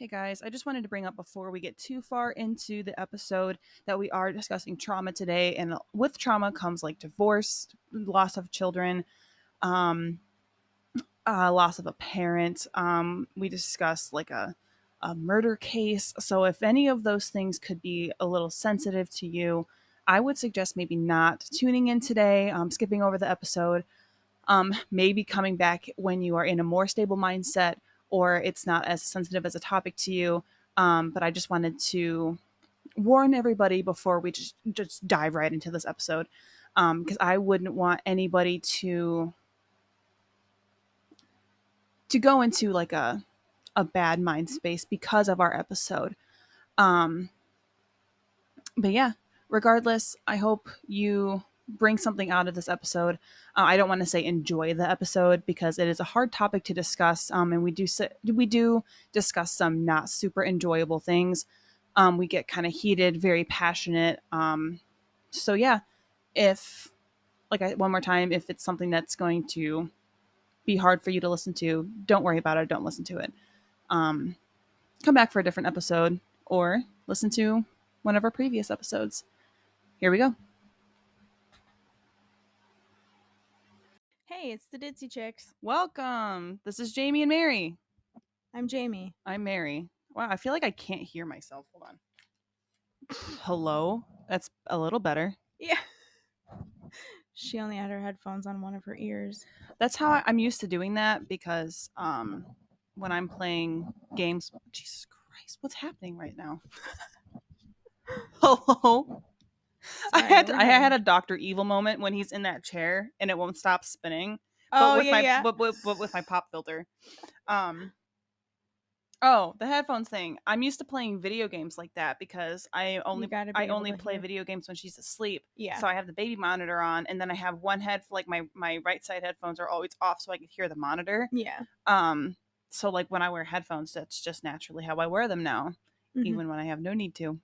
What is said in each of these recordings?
Hey guys, I just wanted to bring up before we get too far into the episode that we are discussing trauma today. And with trauma comes like divorce, loss of children, um, loss of a parent. We discussed like a murder case. So if any of those things could be a little sensitive to you, I would suggest maybe not tuning in today, skipping over the episode, maybe coming back when you are in a more stable mindset or it's not as sensitive as a topic to you. But I just wanted to warn everybody before we just dive right into this episode, because I wouldn't want anybody to go into like a bad mind space because of our episode. Um, but yeah, regardless, I hope you bring something out of this episode. I don't want to say enjoy the episode because it is a hard topic to discuss, and we do discuss some not super enjoyable things. We get kind of heated, very passionate. So yeah, if one more time, if it's something that's going to be hard for you to listen to, don't worry about it. Don't listen to it. Um, Come back for a different episode or listen to one of our previous episodes. Here we go. Hey, it's the Ditzy Chicks. Welcome. This is Jamie and Mary. I'm Jamie. I'm Mary. Wow, I feel like I can't hear myself. Hold on. Hello? That's a little better. Yeah. She only had her headphones on one of her ears. That's how I'm used to doing that because when I'm playing games, Jesus Christ, what's happening right now? Hello? Sorry, I had a Dr. Evil moment when he's in that chair and it won't stop spinning. But Oh, with yeah. but with my pop filter. Um Oh, the headphones thing. I'm used to playing video games like that because You gotta be I able only to play hear. video games when she's asleep. Yeah. So I have the baby monitor on, and then I have one head like my right side headphones are always off so I can hear the monitor. Yeah. Um so like when I wear headphones, that's just naturally how I wear them now, Mhm. even when I have no need to.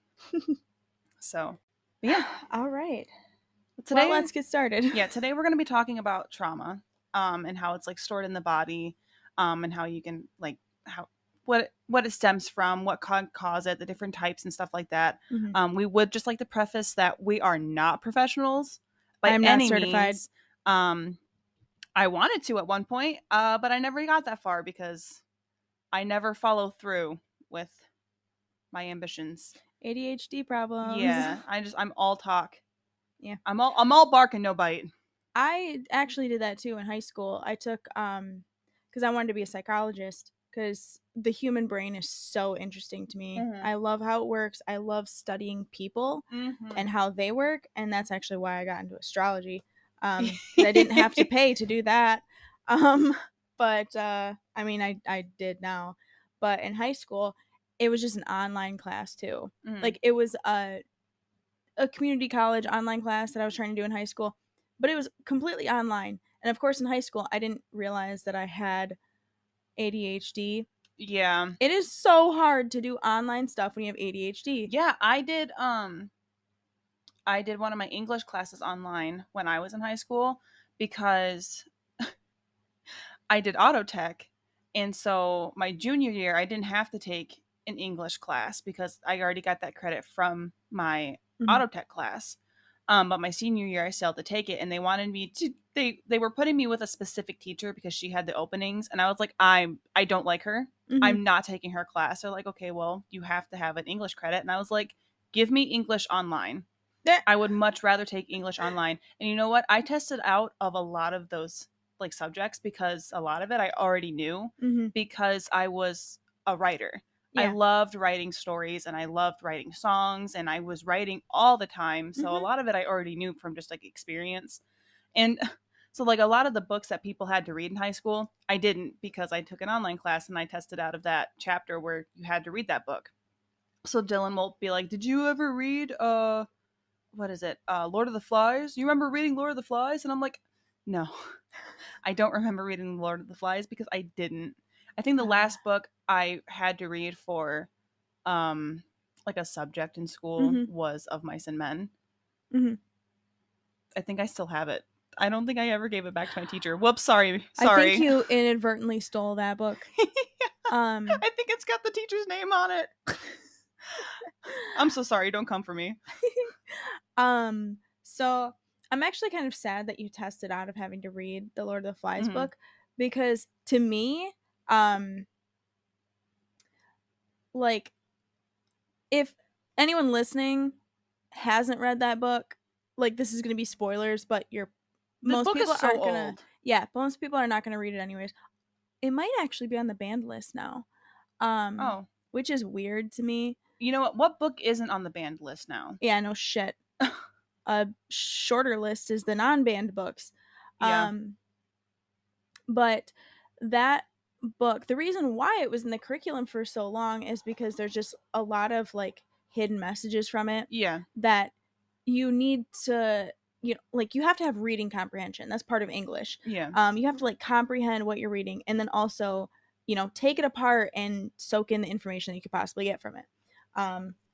So, but yeah, All right. Well, today let's get started. today we're going to be talking about trauma, and how it's like stored in the body, and how you can like how what it stems from, what can cause it, the different types and stuff like that. Mhm. We would just like to preface that we are not professionals by I'm not any certified. means. I wanted to at one point, but I never got that far because I never follow through with my ambitions. ADHD problems. Yeah, I'm all talk. Yeah. I'm all bark and no bite. I actually did that too in high school. I took cuz I wanted to be a psychologist cuz the human brain is so interesting to me. Mhm. I love how it works. I love studying people and Mhm. how they work, and that's actually why I got into astrology. Cuz I didn't have to pay to do that. Um but I mean I did now. But in high school, it was just an online class too. Mhm. Like it was a community college online class that I was trying to do in high school, but it was completely online. And of course, in high school, I didn't realize that I had ADHD. Yeah. It is so hard to do online stuff when you have ADHD. Yeah, I did one of my English classes online when I was in high school because I did auto tech. And so my junior year I didn't have to take an English class because I already got that credit from my Mhm. auto tech class. But my senior year I still had to take it and they wanted me to they were putting me with a specific teacher because she had the openings and I was like, I don't like her. Mhm. I'm not taking her class. They're like, okay, well, you have to have an English credit. And I was like, give me English online. Eh. I would much rather take English online. And you know what? I tested out of a lot of those like subjects because a lot of it I already knew Mhm. because I was a writer. I Yeah. loved writing stories and I loved writing songs and I was writing all the time. So a Mhm. lot of it I already knew from just like experience. And so like a lot of the books that people had to read in high school, I didn't because I took an online class and I tested out of that chapter where you had to read that book. So Dylan will be like, "Did you ever read what is it? Lord of the Flies. You remember reading Lord of the Flies?" And I'm like, no, I don't remember reading Lord of the Flies because I didn't. I think the Ah. last book I had to read for um like a subject in school Mhm. was Of Mice and Men. Mhm. I think I still have it. I don't think I ever gave it back to my teacher. Whoops, sorry. I think Sorry. you inadvertently stole that book. I think it's got the teacher's name on it. I'm so sorry. Don't come for me. So I'm actually kind of sad that you tested out of having to read the Lord of the Flies Mhm. book, because to me, um, like, if anyone listening hasn't read that book, like, this is going to be spoilers, but The most book is people so aren't gonna, old. yeah, most people are not gonna read it anyways. It might actually be on the banned list now, Oh. which is weird to me. You know what? What book isn't on the banned list now? Yeah, no shit. A shorter list is the non-banned books. Yeah. Um, but that book, the reason why it was in the curriculum for so long is because there's just a lot of like hidden messages from it Yeah. that you need to, like, you have to have reading comprehension. That's part of English. Yeah. You have to like comprehend what you're reading, and then also, take it apart and soak in the information that you could possibly get from it.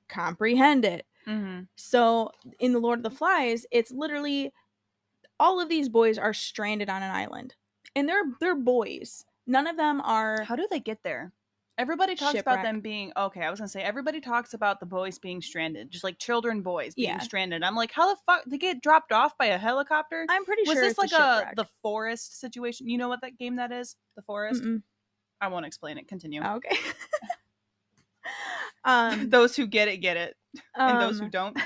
Comprehend it. Mhm. So in the Lord of the Flies, it's literally all of these boys are stranded on an island, and they're boys. None of them are How do they get there? Everybody talks about shipwreck. them being okay. I was gonna say everybody talks about the boys being stranded, just like children boys being Yeah, stranded. I'm like, how the fuck they get dropped off by a helicopter? I'm pretty Was sure this it's a like a the shipwreck. forest situation? You know what that game that is? The forest. Mm-mm. I won't explain it. Continue. Okay. um, Those who get it, and those who um, don't.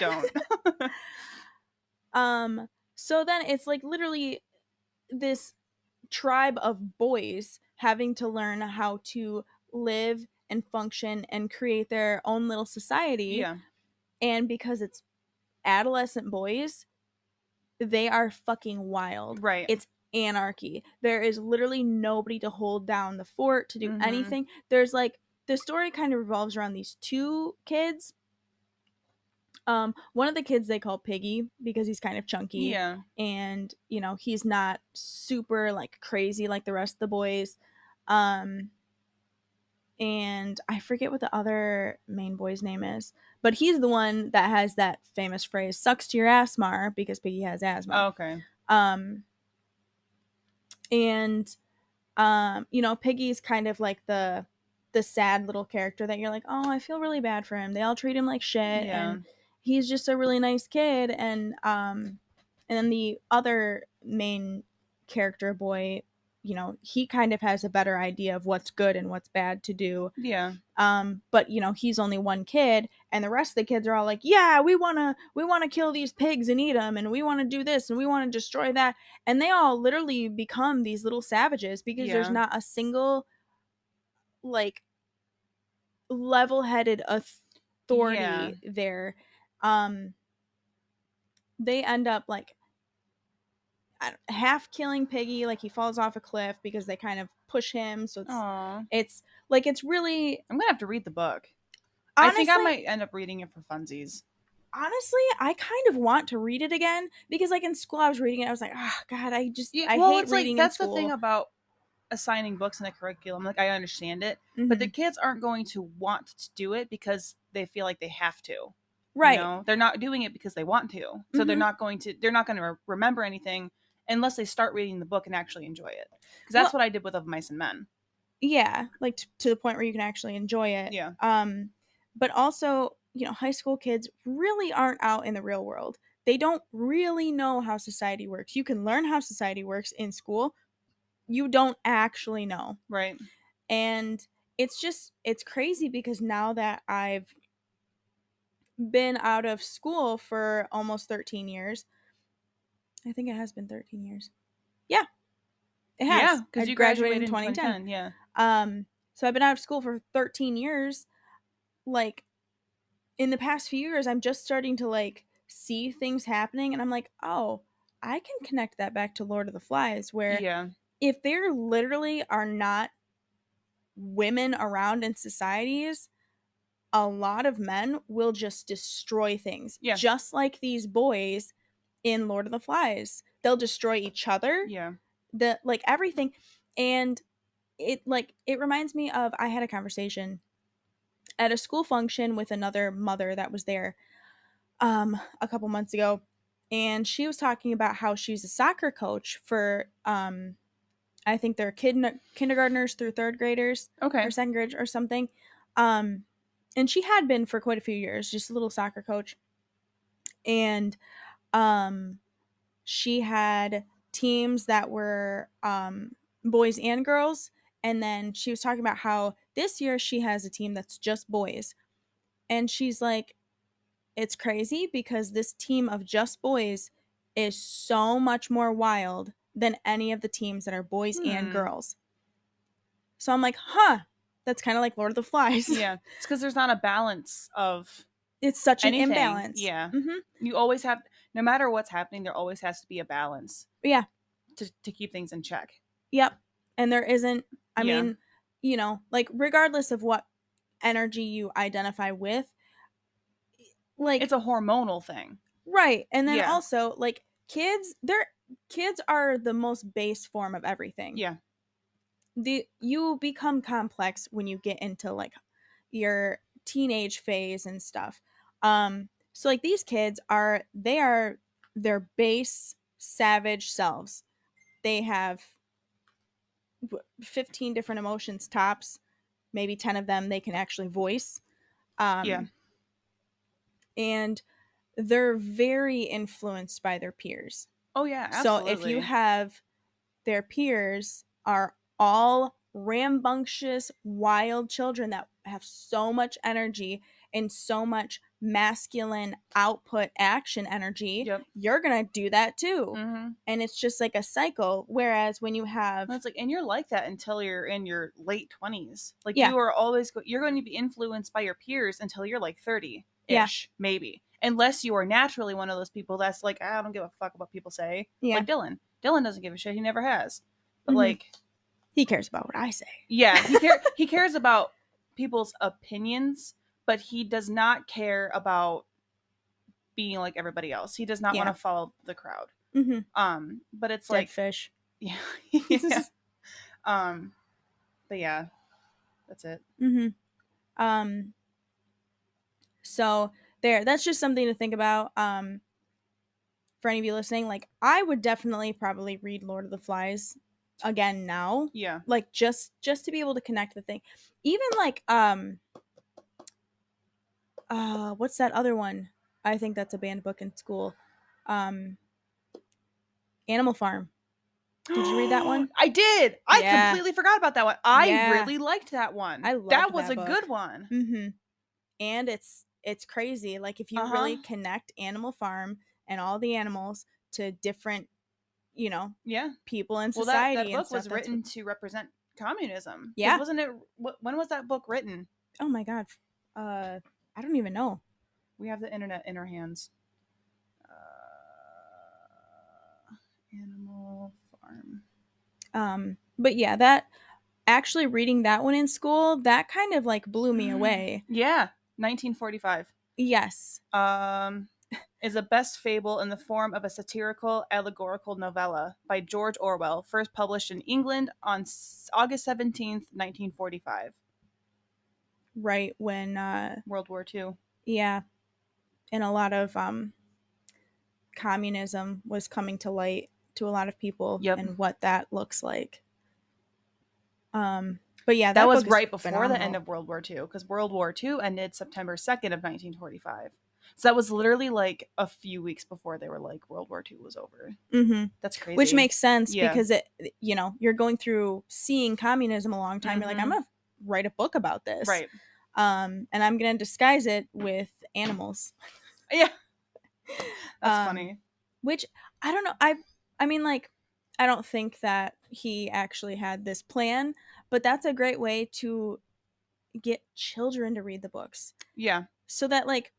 um. So then it's like literally this tribe of boys having to learn how to live and function and create their own little society. Yeah. And because it's adolescent boys, they are fucking wild. Right. It's anarchy. There is literally nobody to hold down the fort, to do Mhm. anything. There's like, the story kind of revolves around these two kids. One of the kids they call Piggy because he's kind of chunky, Yeah. and he's not super like crazy like the rest of the boys. Um, and I forget what the other main boy's name is, but he's the one that has that famous phrase "sucks to your asthma" because Piggy has asthma. Okay. Um, and Piggy's kind of like the sad little character that you're like, oh, I feel really bad for him. They all treat him like shit, Yeah. and he's just a really nice kid. And then the other main character boy, he kind of has a better idea of what's good and what's bad to do. Yeah. But he's only one kid, and the rest of the kids are all like, yeah, we wanna kill these pigs and eat them, and we want to do this and we want to destroy that, and they all literally become these little savages because there's Yeah. not a single like level-headed Yeah. authority there. Um, they end up like half killing Piggy, like he falls off a cliff because they kind of push him. So Aw. it's like it's really, I'm gonna have to read the book. I think I honestly, might end up reading it for funsies. honestly, I kind of want to read it again because, like, in school, I was reading it. I was like, oh, God, Yeah, I well, hate it's like reading in that's the thing school. about assigning books in a curriculum. Like I understand it, but the Hmm. kids aren't going to want to do it because they feel like they have to. You Right. know, they're not doing it because they want to. So they're Hmm. not going to. They're not going to remember anything unless they start reading the book and actually enjoy it. Because that's Well, what I did with Of Mice and Men. yeah, like to the point where you can actually enjoy it. Yeah. But also, high school kids really aren't out in the real world. They don't really know how society works. You can learn how society works in school. You don't actually know. Right. And it's crazy because now that I've been out of school for almost 13 years. I think it has been 13 years. Yeah, it Yeah, has. I because you graduated in graduated in 2010. 2010. Yeah. So I've been out of school for 13 years. Like, in the past few years, I'm just starting to like see things happening, and I'm like, oh, I can connect that back to Lord of the Flies, where Yeah. if there literally are not women around in societies, a lot of men will just destroy things, Yeah. just like these boys in Lord of the Flies. They'll destroy each other, Yeah. the like everything. And it reminds me of, I had a conversation at a school function with another mother that was there a couple months ago, and she was talking about how she's a soccer coach for I think they're kindergartners through third graders Okay. or second grade or something. Um, and she had been for quite a few years, just a little soccer coach. And um, she had teams that were boys and girls. And then she was talking about how this year she has a team that's just boys. And she's like, it's crazy because this team of just boys is so much more wild than any of the teams that are boys and Hmm. girls. So I'm like, huh, that's kind of like Lord of the Flies. Yeah. It's because there's not a balance of It's such an anything. imbalance. Yeah. Mm-hmm. You always have, no matter what's happening, there always has to be a balance But yeah, to keep things in check. yep. And there isn't, I Yeah. mean, like regardless of what energy you identify with, like, It's a hormonal thing. right. And then Yeah. also, like, kids are the most base form of everything. Yeah. You become complex when you get into like your teenage phase and stuff. So like these kids are their base savage selves. They have 15 different emotions tops, maybe 10 of them they can actually voice. Yeah. um and they're very influenced by their peers. Oh, yeah. So if you Absolutely. have their peers are all rambunctious, wild children that have so much energy and so much masculine output action energy, Yep. you're going to do that too. Mm-hmm. And it's just like a cycle. Whereas when you have, And it's like, and you're like that until you're in your late 20s. Like, yeah, you are always, you're going to be influenced by your peers until you're like 30 yeah, ish, maybe. Unless you are naturally one of those people that's like, I don't give a fuck what people say. yeah, Like Dylan. Dylan doesn't give a shit. He never has. But hmm, like, he cares about what I say. yeah, he cares about people's opinions, but he does not care about being like everybody else. He does not want Yeah, to follow the crowd. hmm, But it's dead like, fish. yeah, yeah. Um, but yeah, that's it. hmm. Um, so there, that's just something to think about. For any of you listening, like I would definitely probably read Lord of the Flies again now. Yeah. Like just to be able to connect the thing. Even like what's that other one? I think that's a banned book in school. Um Animal Farm. Did you read that one? I did. I Yeah. completely forgot about that one. I Yeah. really liked that one. I That loved was that a book. good one. Mhm. And it's crazy. Like if you Uh-huh. really connect Animal Farm and all the animals to different, you know, Yeah. people in Well, that society and book stuff, was that's what. written to represent communism. Because Yeah. wasn't it? When was that book written? Oh my god. Uh, I don't even know. We have the internet in our hands. Animal Farm. But yeah, that actually reading that one in school, that kind of like blew me away. Yeah, 1945. Yes. Is a best fable in the form of a satirical allegorical novella by George Orwell, first published in England on August 17th, 1945. Right when World War II. yeah, and a lot of communism was coming to light to a lot of people Yep. and what that looks like. But yeah, That that was book is right before the end phenomenal. of World War II, because World War II ended September 2nd of 1945. So that was literally like a few weeks before they were like World War II was over. Mhm. That's Which crazy. makes sense Yeah. because you're going through seeing communism a long time. You're like, I'm Mm-hmm. gonna write a book about this. Right. And I'm gonna disguise it with animals. Yeah. That's Um, funny. which I don't know. I mean, like, I don't think that he actually had this plan, but that's a great way to get children to read the books Yeah. so that like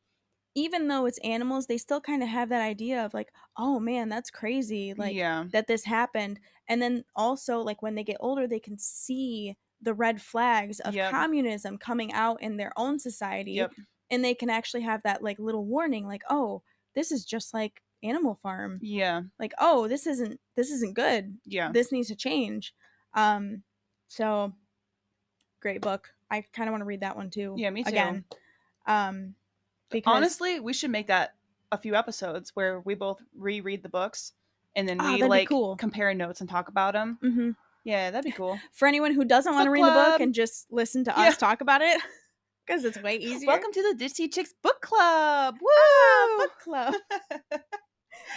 even though it's animals, they still kind of have that idea of like, oh man, that's crazy, like Yeah. that this happened. And then also, like, when they get older, they can see the red flags of Yep. communism coming out in their own society. Yep. And they can actually have that like little warning, like, oh, this is just like Animal Farm. Yeah. Like, oh, this isn't good. Yeah. This needs to change. Um, so great book. I kind of want to read that one too. Yeah, me too. Again. Um, because Honestly, we should make that a few episodes where we both reread the books and then we that'd be like cool. compare notes and talk about them. Mm-hmm. Yeah, that'd be cool. For anyone who doesn't want to Book read the book club. and just listen to Yeah. us talk about it, because it's way easier. Welcome to the Disney Chicks book club. Ah, Woo! book club.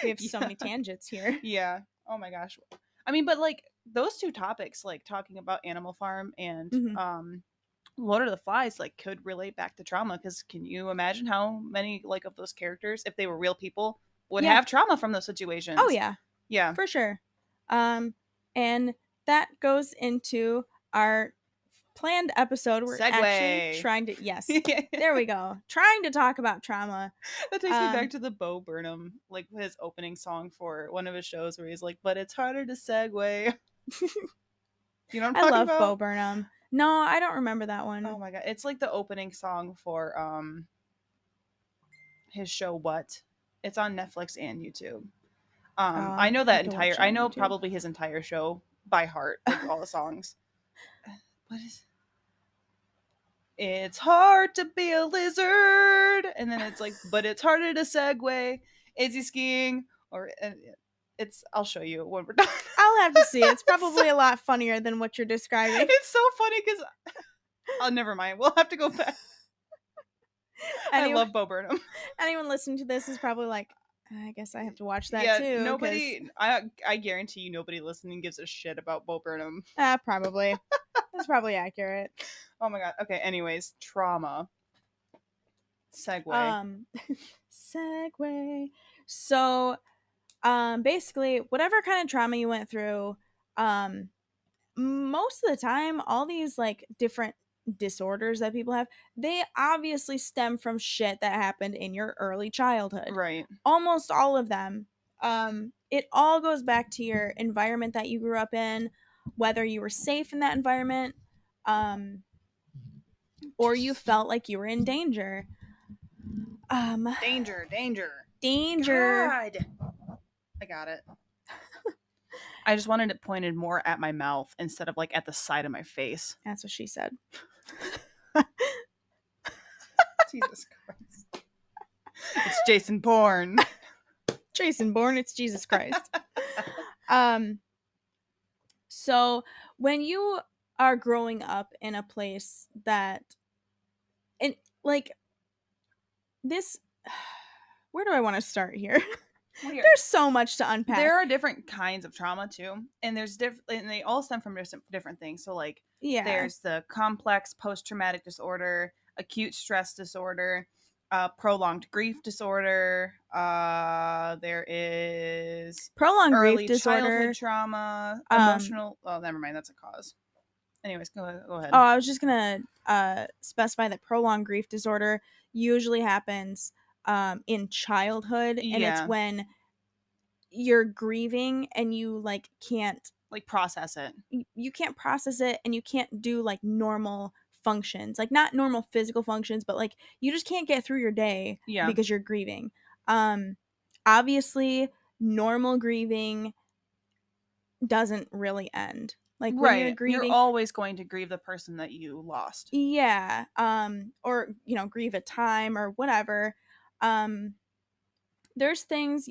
We have so Yeah. many tangents here. Yeah. Oh my gosh. I mean, but like those two topics, like talking about Animal Farm and Hmm. Lord of the Flies, like could relate back to trauma. Because can you imagine how many like of those characters, if they were real people, would Yeah. have trauma from those Oh situations? yeah, Yeah. for sure. And that goes into our planned episode. We're actually Segway. trying to, yes, That there we go. Trying to talk about trauma. takes me back Um, to the Bo Burnham, like his opening song for one of his shows where he's like, "But it's harder to segue." You know what I'm I talking love Bo about? Burnham. No, I don't remember that Oh one. my god, it's like the opening song for his show. What? It's on Netflix and YouTube. I know I that have to entire. watch that I on know YouTube. probably his entire show by heart, like all the songs. What is? It's hard to be a lizard, and then it's like, but it's harder to segue. Is he skiing or? It's. I'll show you when we're done. I'll have to see. It's it's, so, probably a lot funnier than what you're describing. it's so funny because. Oh, never mind. We'll have to go back. I anyone, love Bo Burnham. anyone listening to this is probably like, I guess I have to watch that Yeah, too. Because nobody. I guarantee you, nobody listening gives a shit about Bo Burnham. probably that's probably accurate. Oh my god. Okay. Anyways, trauma. Segue. Um, segue. So, basically, whatever kind of trauma you went through, um, most of the time, all these like different disorders that people have, they obviously stem from shit that happened in your early childhood. Right. Almost all of them. It all goes back to your environment that you grew up in, whether you were safe in that environment, um, or you felt like you were in danger. Um, Danger. Danger. danger. God. I got it. I just wanted it pointed more at my mouth instead of like at the side of my face. That's what she said. Jesus Christ. It's Jason Bourne. Jason Bourne, it's Jesus Christ. Um, so when you are growing up in a place that, and like this, where do I want to start here? Weird. There's so much to unpack. There are different kinds of trauma too, and there's different, and they all stem from different things. So like, Yeah. there's the complex post-traumatic disorder, acute stress disorder, prolonged grief disorder. There is Prolonged grief early disorder. childhood trauma, Um, emotional. Oh, never mind. That's a cause. Anyways, go ahead. Oh, I was just gonna specify that prolonged grief disorder usually happens in childhood, and it's Yeah, when you're grieving and you like can't like process it. you can't process it, and you can't do like normal functions, like not normal physical functions, but like you just can't get through your day Yeah, because you're grieving. um Obviously, normal grieving doesn't really end. Like when you're right. You're grieving, always going to grieve the person that you lost. yeah, or grieve a time or whatever. um there's things,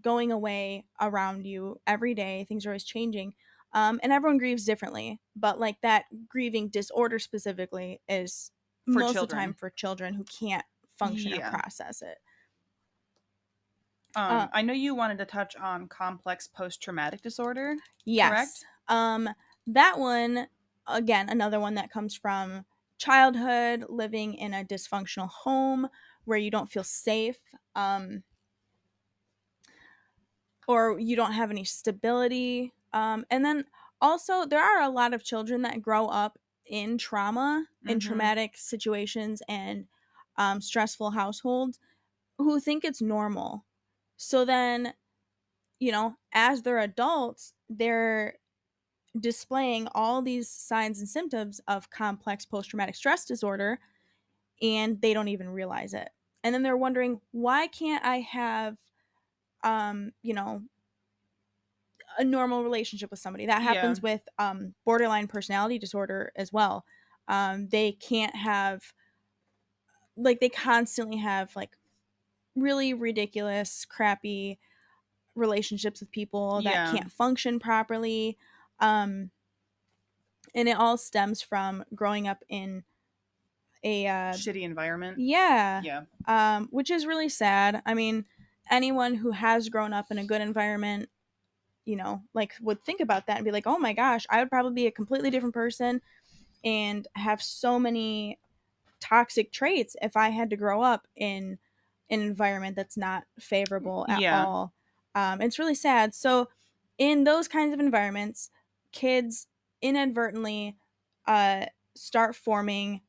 going away around you every day. Things are always changing. And everyone grieves differently, but like that grieving disorder specifically is For most of the time children. for children who can't function or Yeah. process it. I know you wanted to touch on complex post-traumatic disorder, correct? Yes. That one, again, another one that comes from childhood, living in a dysfunctional home where you don't feel safe, or you don't have any stability. And then also, there are a lot of children that grow up in trauma, in Mm-hmm. traumatic situations, and stressful households who think it's normal. So then, as they're adults, they're displaying all these signs and symptoms of complex post traumatic stress disorder, and they don't even realize it. And then they're wondering, why can't I have, you know, a normal relationship with somebody? That Yeah. happens with borderline personality disorder as well. They can't have, like, they constantly have like really ridiculous, crappy relationships with people that Yeah. can't function properly. Um, And it all stems from growing up in a Shitty environment. yeah, Yeah. which is really sad. I mean, anyone who has grown up in a good environment, you know, like would think about that and be like, oh my gosh, I would probably be a completely different person and have so many toxic traits if I had to grow up in an environment that's not favorable at Yeah. all. It's really sad. So, in those kinds of environments, kids inadvertently uh, start forming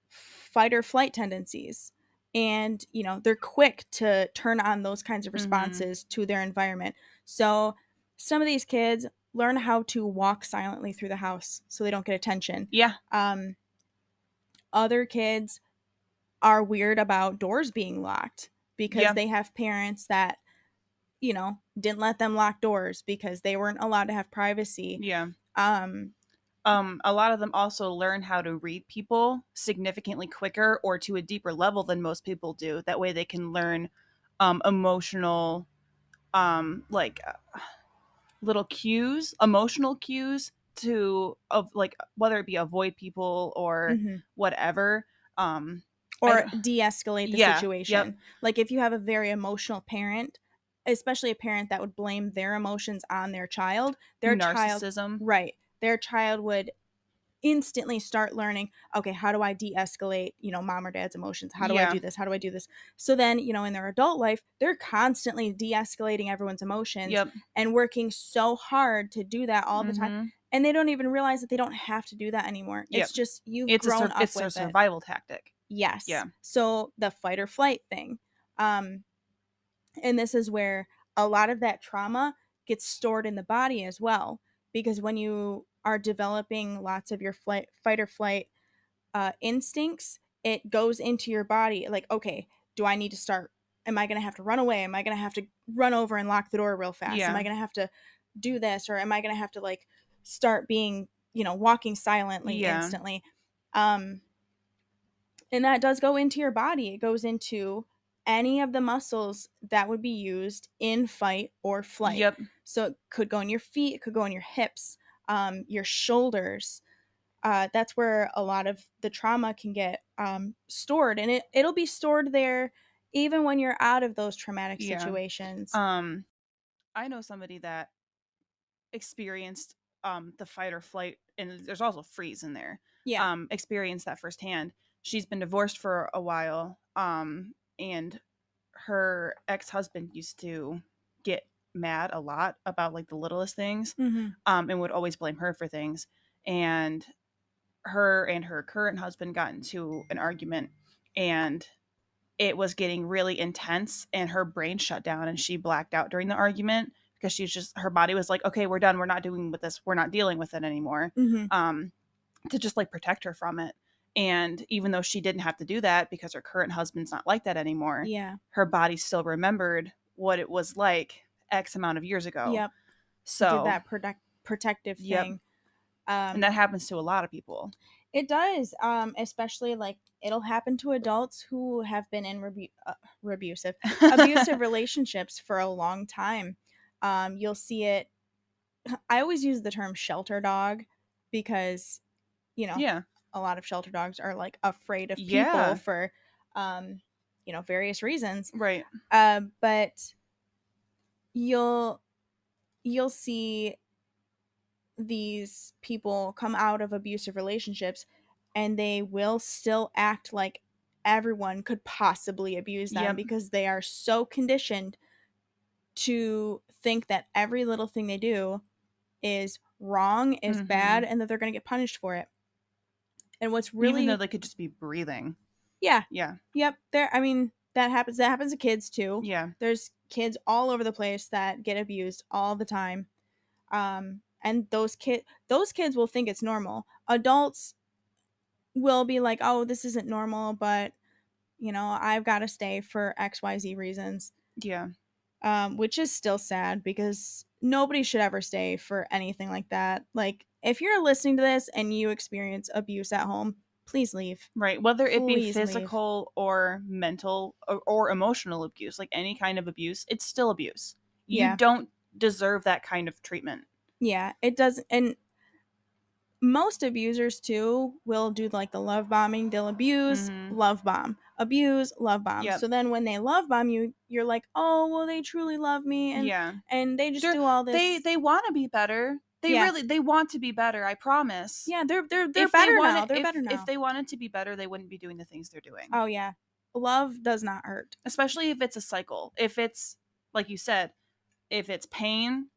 fight or flight tendencies. And, you know, they're quick to turn on those kinds of Mm-hmm. responses to their environment. So, some of these kids learn how to walk silently through the house so they don't get attention. Yeah. Um, Other kids are weird about doors being locked because Yeah. they have parents that, you know, didn't let them lock doors because they weren't allowed to have privacy. Yeah. Um, A lot of them also learn how to read people significantly quicker or to a deeper level than most people do. That way they can learn emotional, like little cues, emotional cues to of like whether it be avoid people or mhm. whatever. Um, Or I de-escalate the yeah, yep, situation. Like if you have a very emotional parent, especially a parent that would blame their emotions on their child, narcissism. right, their child would instantly start learning, okay, how do I de-escalate, you know, mom or dad's emotions? How do I Yeah, do this? How do I do this? So then, you know, in their adult life, they're constantly de-escalating everyone's emotions yep, and working so hard to do that all the time. mm-hmm, And they don't even realize that they don't have to do that anymore. yep. It's just you've grown up It's a with it. survival tactic. Yes. Yeah, So the fight or flight thing. Um, and this is where a lot of that trauma gets stored in the body as well. Because when you are developing lots of your fight or flight instincts, it goes into your body. Like, okay, do I need to start? Am I going to have to run away? Am I going to have to run over and lock the door real fast? Am yeah, I going to have to do this? Or am I going to have to like start being, you know, walking silently yeah, instantly? Um, and that does go into your body. It goes into any of the muscles that would be used in fight or flight. yep, So it could go in your feet, it could go in your hips, your shoulders. That's where a lot of the trauma can get stored. And it'll be stored there even when you're out of those traumatic yeah. situations. Um, I know somebody that experienced the fight or flight, and there's also freeze in there. Yeah. Experienced that firsthand. She's been divorced for a while, and her ex-husband used to get mad a lot about like the littlest things, Hmm. and would always blame her for things. And her current husband got into an argument, and it was getting really intense, and her brain shut down and she blacked out during the argument because she's just her body was like, okay, we're done, we're not doing with this, we're not dealing with it anymore. Hmm. um to just like protect her from it. And even though she didn't have to do that because her current husband's not like that anymore, Yeah. her body still remembered what it was like x amount of years ago. Yep. Did So that protective yep, thing. and that Um, happens to a lot of people. It does, especially like it'll happen to adults who have been in abusive relationships for a long time. You'll see it. I always use the term shelter dog because, you know, Yeah, a lot of shelter dogs are like afraid of people yeah, for, um, you know, various reasons. right, But you'll you'll see these people come out of abusive relationships and they will still act like everyone could possibly abuse them yep, because they are so conditioned to think that every little thing they do is wrong, is bad, mm-hmm. and that they're going to get punished for it. And what's Even though really, they could just be breathing. yeah, Yeah, yep, there, I mean, that happens to kids too. yeah, There's kids all over the place that get abused all the time. And those kids will think it's normal. Adults will be like, "Oh, this isn't normal, but you know, I've got to stay for XYZ reasons." yeah, Which is still sad because nobody should ever stay for anything like that. Like, if you're listening to this and you experience abuse at home, please leave. right. Whether it be Please leave. physical or mental or emotional abuse, like any kind of abuse, it's still abuse. You Yeah. don't deserve that kind of treatment. Yeah. It does. And most abusers too will do like the love bombing. They'll abuse, Mm-hmm. love bomb, abuse, love bomb. Yep. So then when they love bomb you, you're like, oh well, they truly love me, Yeah. and they just They're do all they this. they want to be better. Yeah, They want to be better, I promise. yeah, they're If they better want now. it, They're better if now. they wanted to be better, they wouldn't be doing the things they're doing. Oh yeah, love does not hurt. Especially if it's a cycle. If it's like you said, if it's pain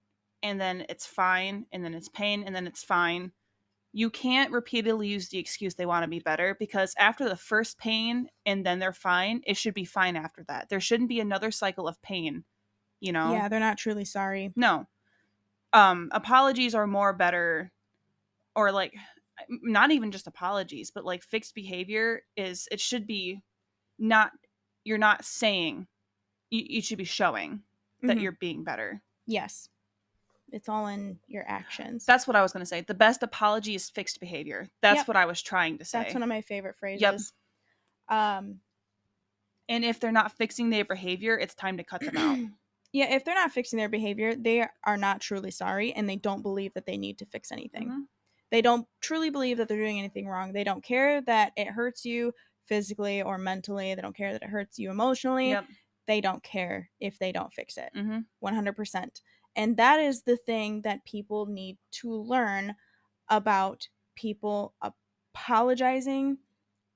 and then it's fine and then it's pain and then it's fine, you can't repeatedly use the excuse they want to be better, because after the first pain and then they're fine, it should be fine after that. There shouldn't be another cycle of pain, you know? Yeah, they're not truly sorry. No. Apologies are more better, or like not even just apologies, but like fixed behavior is, it should be not, you're not saying, you should be showing that Hmm. you're being better. Yes, it's all in your actions. That's what I was going to say. The best apology is fixed behavior. That's Yep, what I was trying to that's say. one of my favorite Yep. phrases. Um, And if they're not fixing their behavior, it's time to cut them out. yeah, if they're not fixing their behavior, they are not truly sorry, and they don't believe that they need to fix anything. Mm-hmm. They don't truly believe that they're doing anything wrong. They don't care that it hurts you physically or mentally. They don't care that it hurts you emotionally. Yep. They don't care if they don't fix it. Mm-hmm. 100%. And that is the thing that people need to learn about people apologizing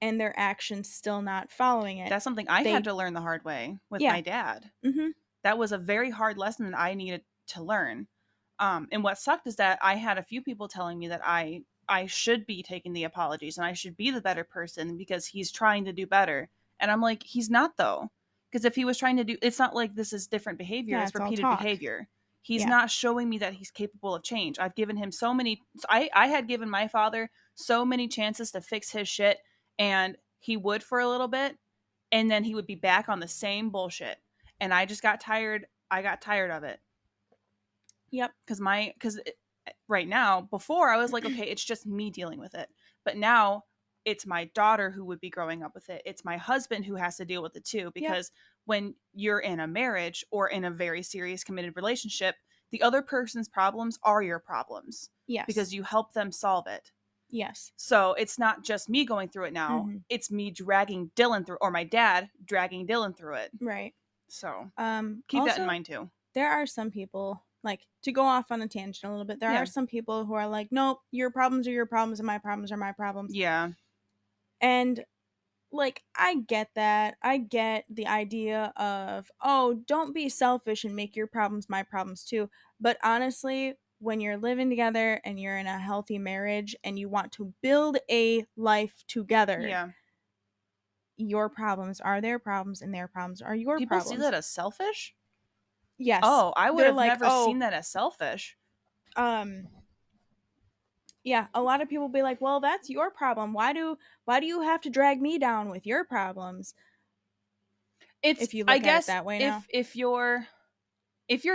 and their actions still not following it. That's something I They- had to learn the hard way with Yeah. my dad. Mhm. That was a very hard lesson that I needed to learn. And what sucked is that I had a few people telling me that I should be taking the apologies and I should be the better person because he's trying to do better. And I'm like, he's not though. Because if he was trying to do, it's not like this is different behavior, Yeah, it's it's all repeated talk. behavior. He's Yeah. not showing me that he's capable of change. I've given him so many, I had given my father so many chances to fix his shit, and he would for a little bit, and then he would be back on the same bullshit. And I just got tired. I got tired of it. Yep. Because right now, before I was like, okay, it's just me dealing with it. But now it's my daughter who would be growing up with it. It's my husband who has to deal with it too. Because when you're in a marriage or in a very serious committed relationship, the other person's problems are your problems. Yes. Because you help them solve it. Yes. So it's not just me going through it now. Mhm. It's me dragging Dylan through, or my dad dragging Dylan through it. Right. So keep also, that in mind too. There are some people, like, to go off on a tangent a little bit, there Yeah. are some people who are like, nope, your problems are your problems and my problems are my problems. Yeah. And, like, I get that. I get the idea of, oh, don't be selfish and make your problems my problems too. But honestly, when you're living together and you're in a healthy marriage and you want to build a life together, Yeah. your problems are their problems and their problems are your People problems. see that as selfish? Yes. Oh, I would They're have like, never oh, seen that as selfish. Yeah, a lot of people be like, well, that's your problem. Why do you have to drag me down with your problems? It's, If you I look at it guess, that way now. if you're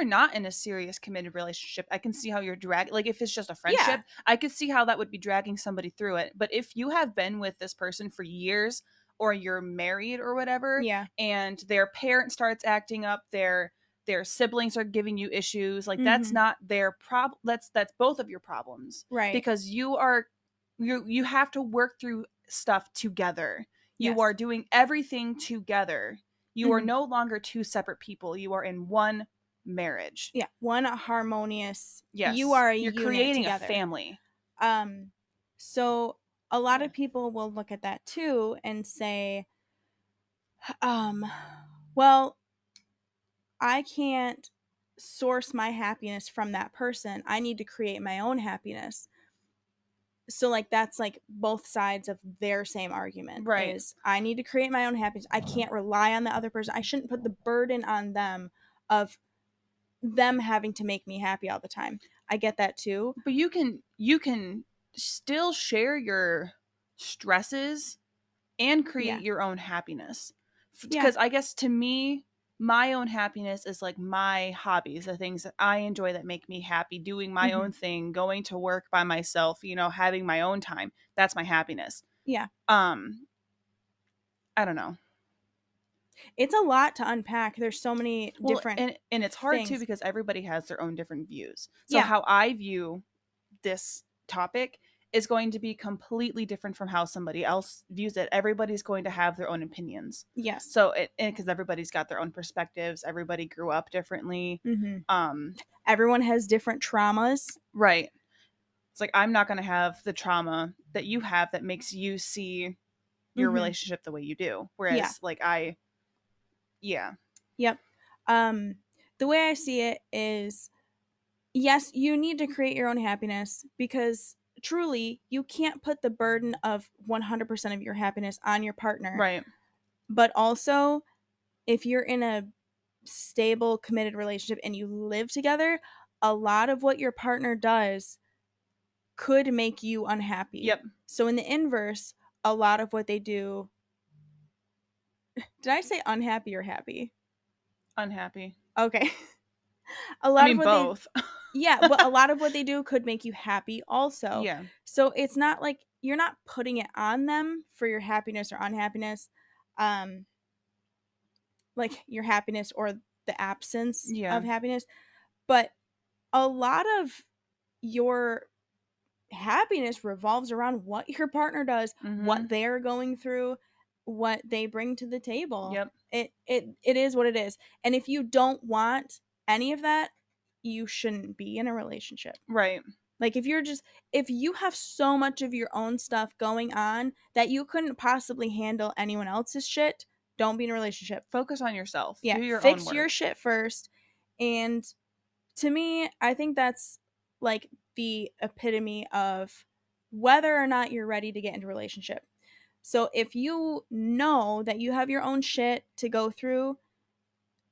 not in a serious committed relationship, I can see how you're like if it's just a friendship, I could see how that would be dragging somebody through it. But if you have been with this person for years, or you're married or whatever, Yeah. and their parent starts acting up, their siblings are giving you issues, like that's Mhm. not their problem. That's both of your problems. Right. Because you have to work through stuff together. You Yes. are doing everything together. You are Mhm. no longer two separate people. You are in one marriage. Yeah, one harmonious. Yes. You are a You're unit creating together. a family. So a lot of people will look at that too and say, well, I can't source my happiness from that person. I need to create my own happiness. So, like, that's like both sides of their same argument. Right. Is I need to create my own happiness. I can't rely on the other person. I shouldn't put the burden on them of them having to make me happy all the time. I get that too. But you can still share your stresses and create your own happiness. Because I guess to me, my own happiness is like my hobbies, the things that I enjoy that make me happy, doing my own thing, going to work by myself, having my own time. That's my happiness. Yeah. I don't know. It's a lot to unpack. There's so many different and it's hard too things. because everybody has their own different views. So how I view this topic is going to be completely different from how somebody else views it. Everybody's going to have their own opinions. Yes. So it, because everybody's got their own perspectives, everybody grew up differently. Everyone has different traumas. Right. It's like, I'm not going to have the trauma that you have that makes you see your relationship the way you do. Whereas like yeah. Yep. The way I see it is, yes, you need to create your own happiness, because truly you can't put the burden of 100% of your happiness on your partner. Right. But also, if you're in a stable, committed relationship and you live together, a lot of what your partner does could make you unhappy. Yep. So in the inverse, a lot of what they do, did I say unhappy or happy? Unhappy. Okay. I mean, both. Yeah, but a lot of what they do could make you happy also. Yeah. So it's not like you're not putting it on them for your happiness or unhappiness, like your happiness or the absence Yeah. of happiness. But a lot of your happiness revolves around what your partner does, what they're going through, what they bring to the table. Yep. It is what it is. And if you don't want any of that, you shouldn't be in a relationship. Right. Like if you have so much of your own stuff going on that you couldn't possibly handle anyone else's shit, don't be in a relationship. Focus on yourself. Yeah, Do your own fix work. your shit first. And to me, I think that's like the epitome of whether or not you're ready to get into a relationship. So if you know that you have your own shit to go through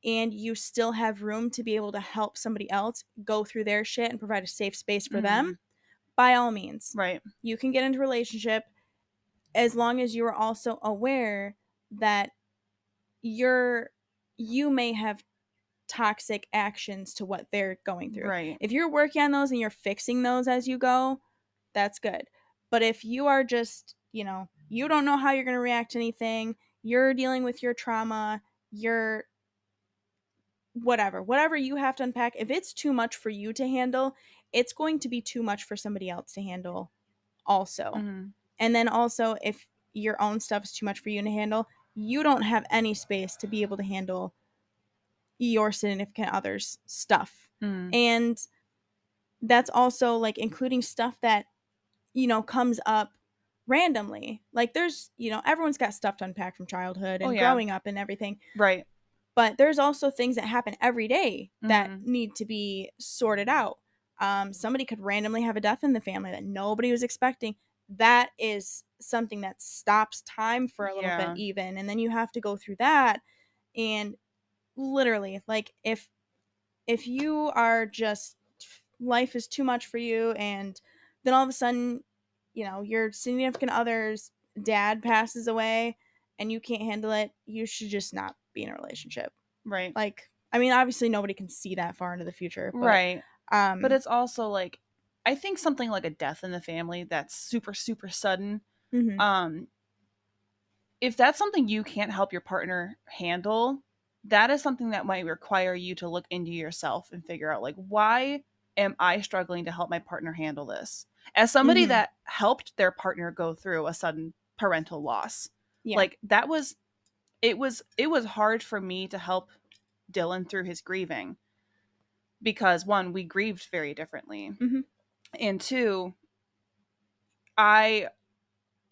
and you still have room to be able to help somebody else go through their shit and provide a safe space for them, by all means. Right. You can get into a relationship, as long as you are also aware that you may have toxic actions to what they're going through. Right. If you're working on those and you're fixing those as you go, that's good. But if you are just, you don't know how you're going to react to anything, you're dealing with your trauma, you're whatever you have to unpack, if it's too much for you to handle, it's going to be too much for somebody else to handle also. And then also, if your own stuff is too much for you to handle, you don't have any space to be able to handle your significant other's stuff. And that's also like including stuff that, comes up randomly. Like there's, everyone's got stuff to unpack from childhood and growing up and everything. Right. But there's also things that happen every day that need to be sorted out. Somebody could randomly have a death in the family that nobody was expecting. That is something that stops time for a little bit even. And then you have to go through that. And literally, like if you are just, life is too much for you, and then all of a sudden, your significant other's dad passes away and you can't handle it, you should just not be in a relationship. Right. Like, I mean, obviously nobody can see that far into the future, but right. But it's also like, I think something like a death in the family that's super, super sudden, if that's something you can't help your partner handle, that is something that might require you to look into yourself and figure out, like, why am I struggling to help my partner handle this? As somebody that helped their partner go through a sudden parental loss, like it was hard for me to help Dylan through his grieving, because one, we grieved very differently, and two, I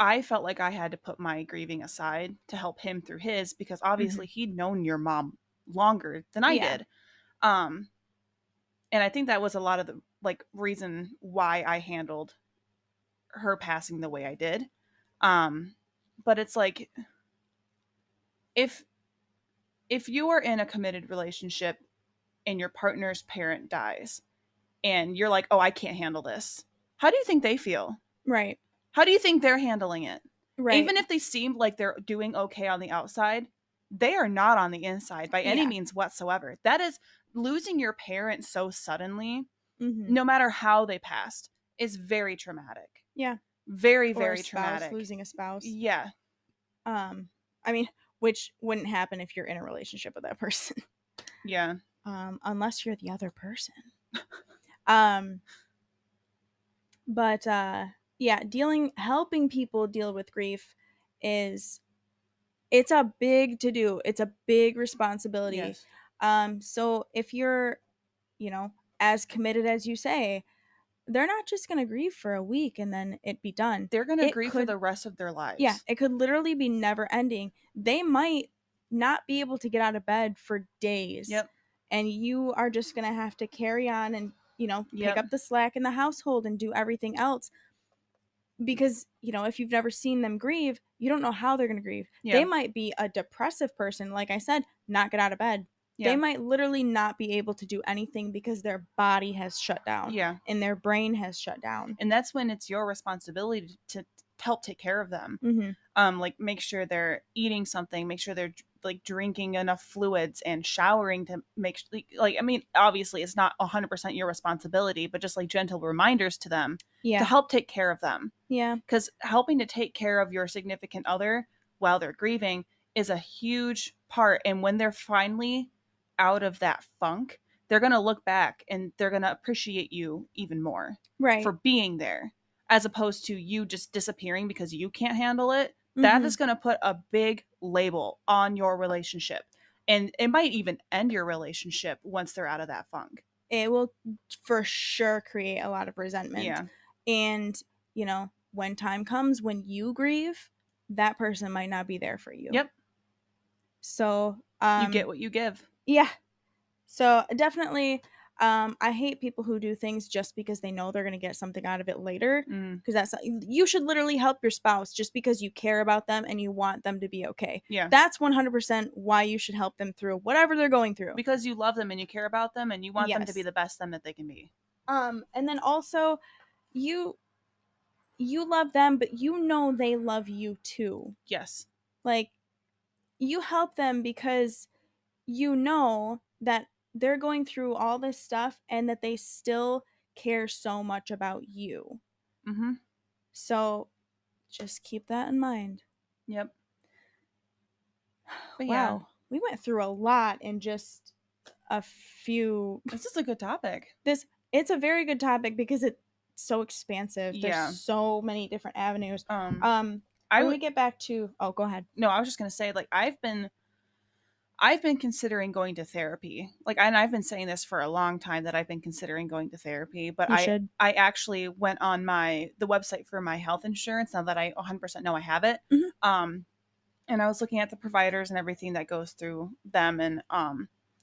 felt like I had to put my grieving aside to help him through his, because obviously he'd known your mom longer than I did. And I think that was a lot of the like reason why I handled her passing the way I did. But it's like, if you are in a committed relationship and your partner's parent dies and you're like, "Oh, I can't handle this." How do you think they feel? Right. How do you think they're handling it? Right. Even if they seem like they're doing okay on the outside, they are not on the inside by any means whatsoever. That is, losing your parent so suddenly, no matter how they passed, is very traumatic. Yeah. Very, Or very a spouse, traumatic. losing a spouse. Yeah. I mean, which wouldn't happen if you're in a relationship with that person. Yeah. Unless you're the other person. But yeah, helping people deal with grief is it's a big to do. It's a big responsibility. Yes. So if you're, you know, as committed as you say, they're not just going to grieve for a week and then it be done. They're going to It grieve for could, the rest of their yeah, lives. it could literally be never ending. They might not be able to get out of bed for days, Yep. and you are just going to have to carry on and, pick Yep. up the slack in the household and do everything else because if you've never seen them grieve, you don't know how they're going to grieve. They Yeah. might be a depressive person, like I said, not get out of bed. They Yeah. might literally not be able to do anything because their body has shut down Yeah. and their brain has shut down. And that's when it's your responsibility to help take care of them. Mm-hmm. Like make sure they're eating something, make sure they're like drinking enough fluids and showering to make like I mean obviously it's not 100% your responsibility, but just like gentle reminders to them to Yeah. help take care of them, Yeah. because helping to take care of your significant other while they're grieving is a huge part. And when they're finally out of that funk, they're going to look back and they're going to appreciate you even more for Right. being there, as opposed to you just disappearing because you can't handle it. That Mm-hmm. is going to put a big label on your relationship. And it might even end your relationship once they're out of that funk. It will for sure create a lot of resentment. Yeah. And, when time comes when you grieve, that person might not be there for you. Yep. So, You get what you give. yeah. So definitely, I hate people who do things just because they know they're going to get something out of it later. Mm. Because you should literally help your spouse just because you care about them and you want them to be okay. Yeah. That's 100% why you should help them through whatever they're going through. Because you love them and you care about them and you want them to be Yes. the best them that they can be. And then also, you love them, but they love you too. Yes. Like, you help them because you know that they're going through all this stuff and that they still care so much about you. Mm-hmm. So just keep that in mind. Yep. But yeah, Wow. We went through a lot in just a few. this is a good topic. It's a very good topic because it's so expansive. There's Yeah. so many different avenues. I When would we get back to go ahead. no, I was just gonna say, like, I've been considering going to therapy. Like, and I've been saying this for a long time that I've been considering going to therapy, but You I should. I actually went on the website for my health insurance now that I 100% know I have it. Mhm. And I was looking at the providers and everything that goes through them, and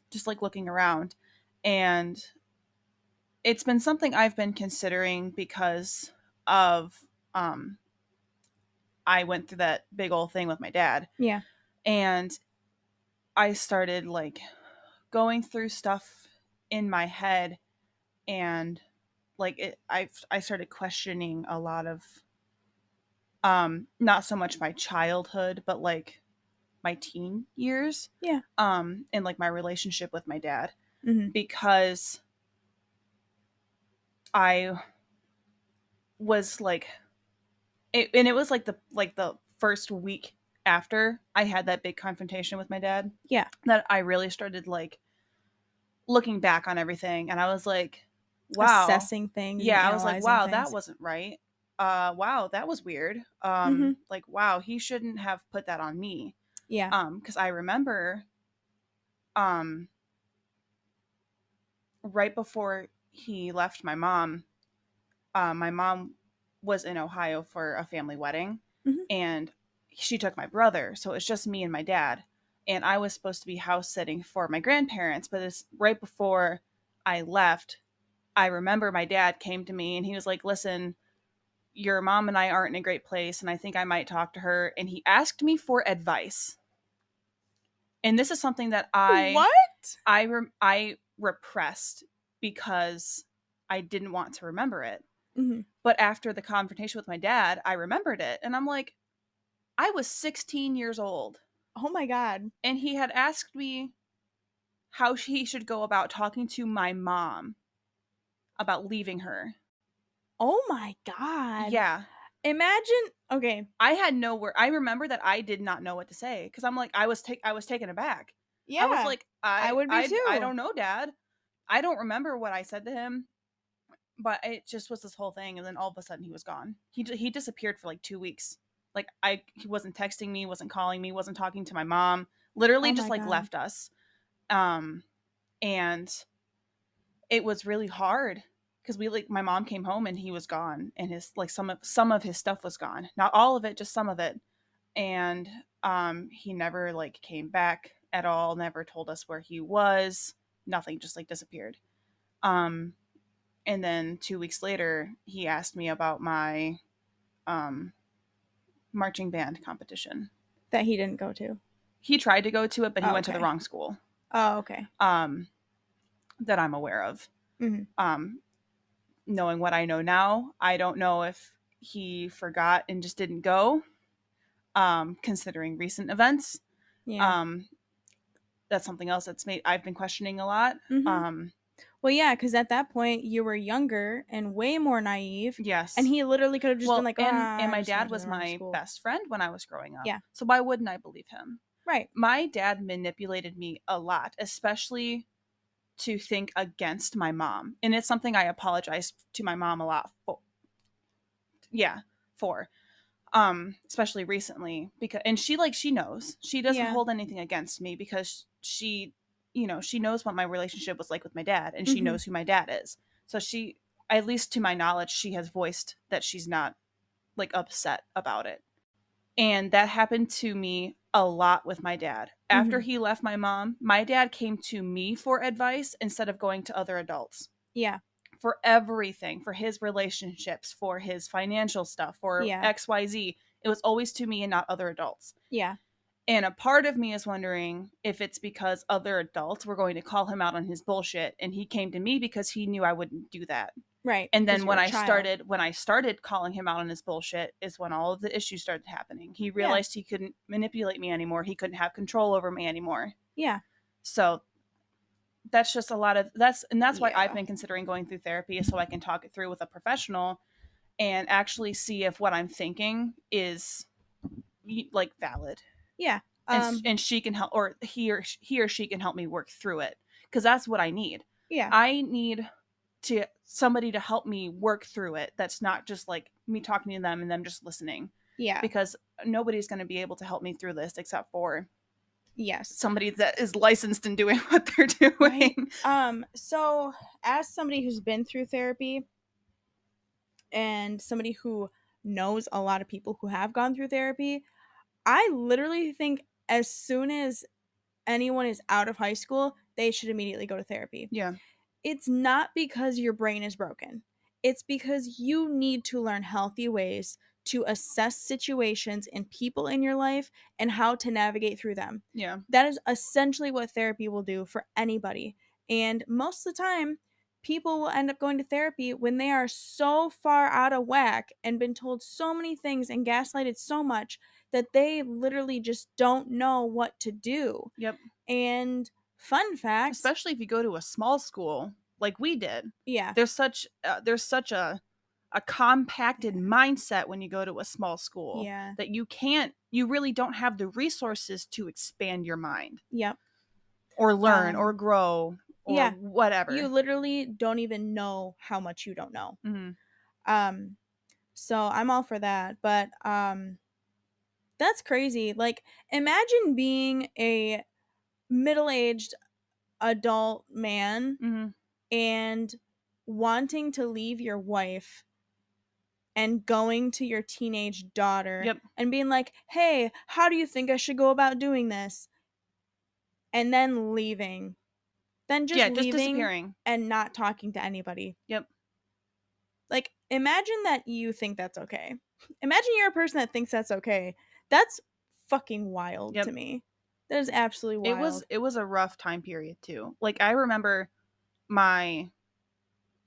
just like looking around, and it's been something I've been considering because of I went through that big old thing with my dad, Yeah. and I started like going through stuff in my head, and like I started questioning a lot of not so much my childhood but like my teen years, Yeah. and like my relationship with my dad, Hmm. because I was like and it was like the first week after I had that big confrontation with my dad Yeah. that I really started like looking back on everything, and I was like, wow. Assessing things and Yeah, I was like, analyzing wow, that things. wasn't right. Wow, that was weird. Hmm. Like, wow, he shouldn't have put that on me. Yeah. Because I remember, um, right before he left my mom was in Ohio for a family wedding, Hmm. and she took my brother, so it's just me and my dad. And I was supposed to be house sitting for my grandparents, but it's right before I left. I remember my dad came to me and he was like, "Listen, your mom and I aren't in a great place, and I think I might talk to her." And he asked me for advice. And this is something that What? I repressed because I didn't want to remember it. Hmm. But after the confrontation with my dad, I remembered it, and I'm like, I was 16 years old, Oh my God. and he had asked me how he should go about talking to my mom about leaving her. Oh my God. Yeah. Imagine. Okay. I had nowhere. I remember that I did not know what to say because I'm like I was taken aback. I was Yeah. like I would be I too. don't know, Dad. I don't remember what I said to him. but it just was this whole thing, and then all of a sudden he was gone. He disappeared for like 2 weeks. Like he wasn't texting me, wasn't calling me, wasn't talking to my mom. Literally Oh just my like god. left us. Um, and it was really hard because we like my mom came home and he was gone, and his like some of his stuff was gone. Not all of it, just some of it. And he never like came back at all. Never told us where he was. Nothing. Just like disappeared. Um, and then 2 weeks later, he asked me about my um, marching band competition. That he didn't go to. He tried to go to it, but he Oh, went to the okay. wrong school Oh, okay. um, that I'm aware of. Mm-hmm. Um, Knowing what I know now, I don't know if he forgot and just didn't go, considering recent events. Yeah. Um, that's something else that's made I've been questioning a lot. Mm-hmm. Um, Well, yeah, because at that point you were younger and way more naive, and yes. he literally could have just been Well, like, and "Ah, I my just dad went to was the wrong my school." best friend when I was growing up. Yeah. So why wouldn't I believe him? Right. My dad manipulated me a lot, especially to think against my mom. And it's something I apologize to my mom a lot for. Yeah, for. Especially recently, because and she knows. She doesn't Yeah. hold anything against me because she knows what my relationship was like with my dad, and she Mm-hmm. knows who my dad is. So she, at least to my knowledge, she has voiced that she's not like upset about it. And that happened to me a lot with my dad. After Mm-hmm. he left my mom, my dad came to me for advice instead of going to other adults Yeah. for everything, for his relationships, for his financial stuff, for Yeah. XYZ. It was always to me and not other adults. Yeah. And a part of me is wondering if it's because other adults were going to call him out on his bullshit and he came to me because he knew I wouldn't do that. Right. And Because then you were a child. when I started calling him out on his bullshit is when all of the issues started happening. He Yeah. realized he couldn't manipulate me anymore. He couldn't have control over me anymore. Yeah. So that's just a lot of that's why I've Yeah. been considering going through therapy, so I can talk it through with a professional and actually see if what I'm thinking is like valid, Yeah. and she can help, or he or she can help me work through it, because that's what I need. Yeah. I need to somebody to help me work through it. That's not just like me talking to them and them just listening, Yeah. because nobody's going to be able to help me through this except for Yes. somebody that is licensed in doing what they're Right. doing. So as somebody who's been through therapy and somebody who knows a lot of people who have gone through therapy, I literally think as soon as anyone is out of high school, they should immediately go to therapy. Yeah. It's not because your brain is broken. It's because you need to learn healthy ways to assess situations and people in your life and how to navigate through them. Yeah. That is essentially what therapy will do for anybody. And most of the time, people will end up going to therapy when they are so far out of whack and been told so many things and gaslighted so much that they literally just don't know what to do. Yep. And fun fact, Especially if you go to a small school like we did. yeah, There's such a compacted mindset when you go to a small school yeah, that you really don't have the resources to expand your mind yep. or learn or Um, grow or yeah, you whatever. literally don't even know how much you don't know. Mm-hmm. Um, so I'm all for that, but that's crazy. Like, imagine being a middle-aged adult man Mm-hmm. and wanting to leave your wife and going to your teenage daughter Yep. and being like, "Hey, how do you think I should go about doing this?" And then leaving. Then just Yeah, just leaving disappearing. and not talking to anybody. Yep. Like, imagine that you think that's okay. Imagine you're a person that thinks that's okay. That's fucking wild Yep. to me. That is absolutely wild. It was a rough time period too. Like I remember my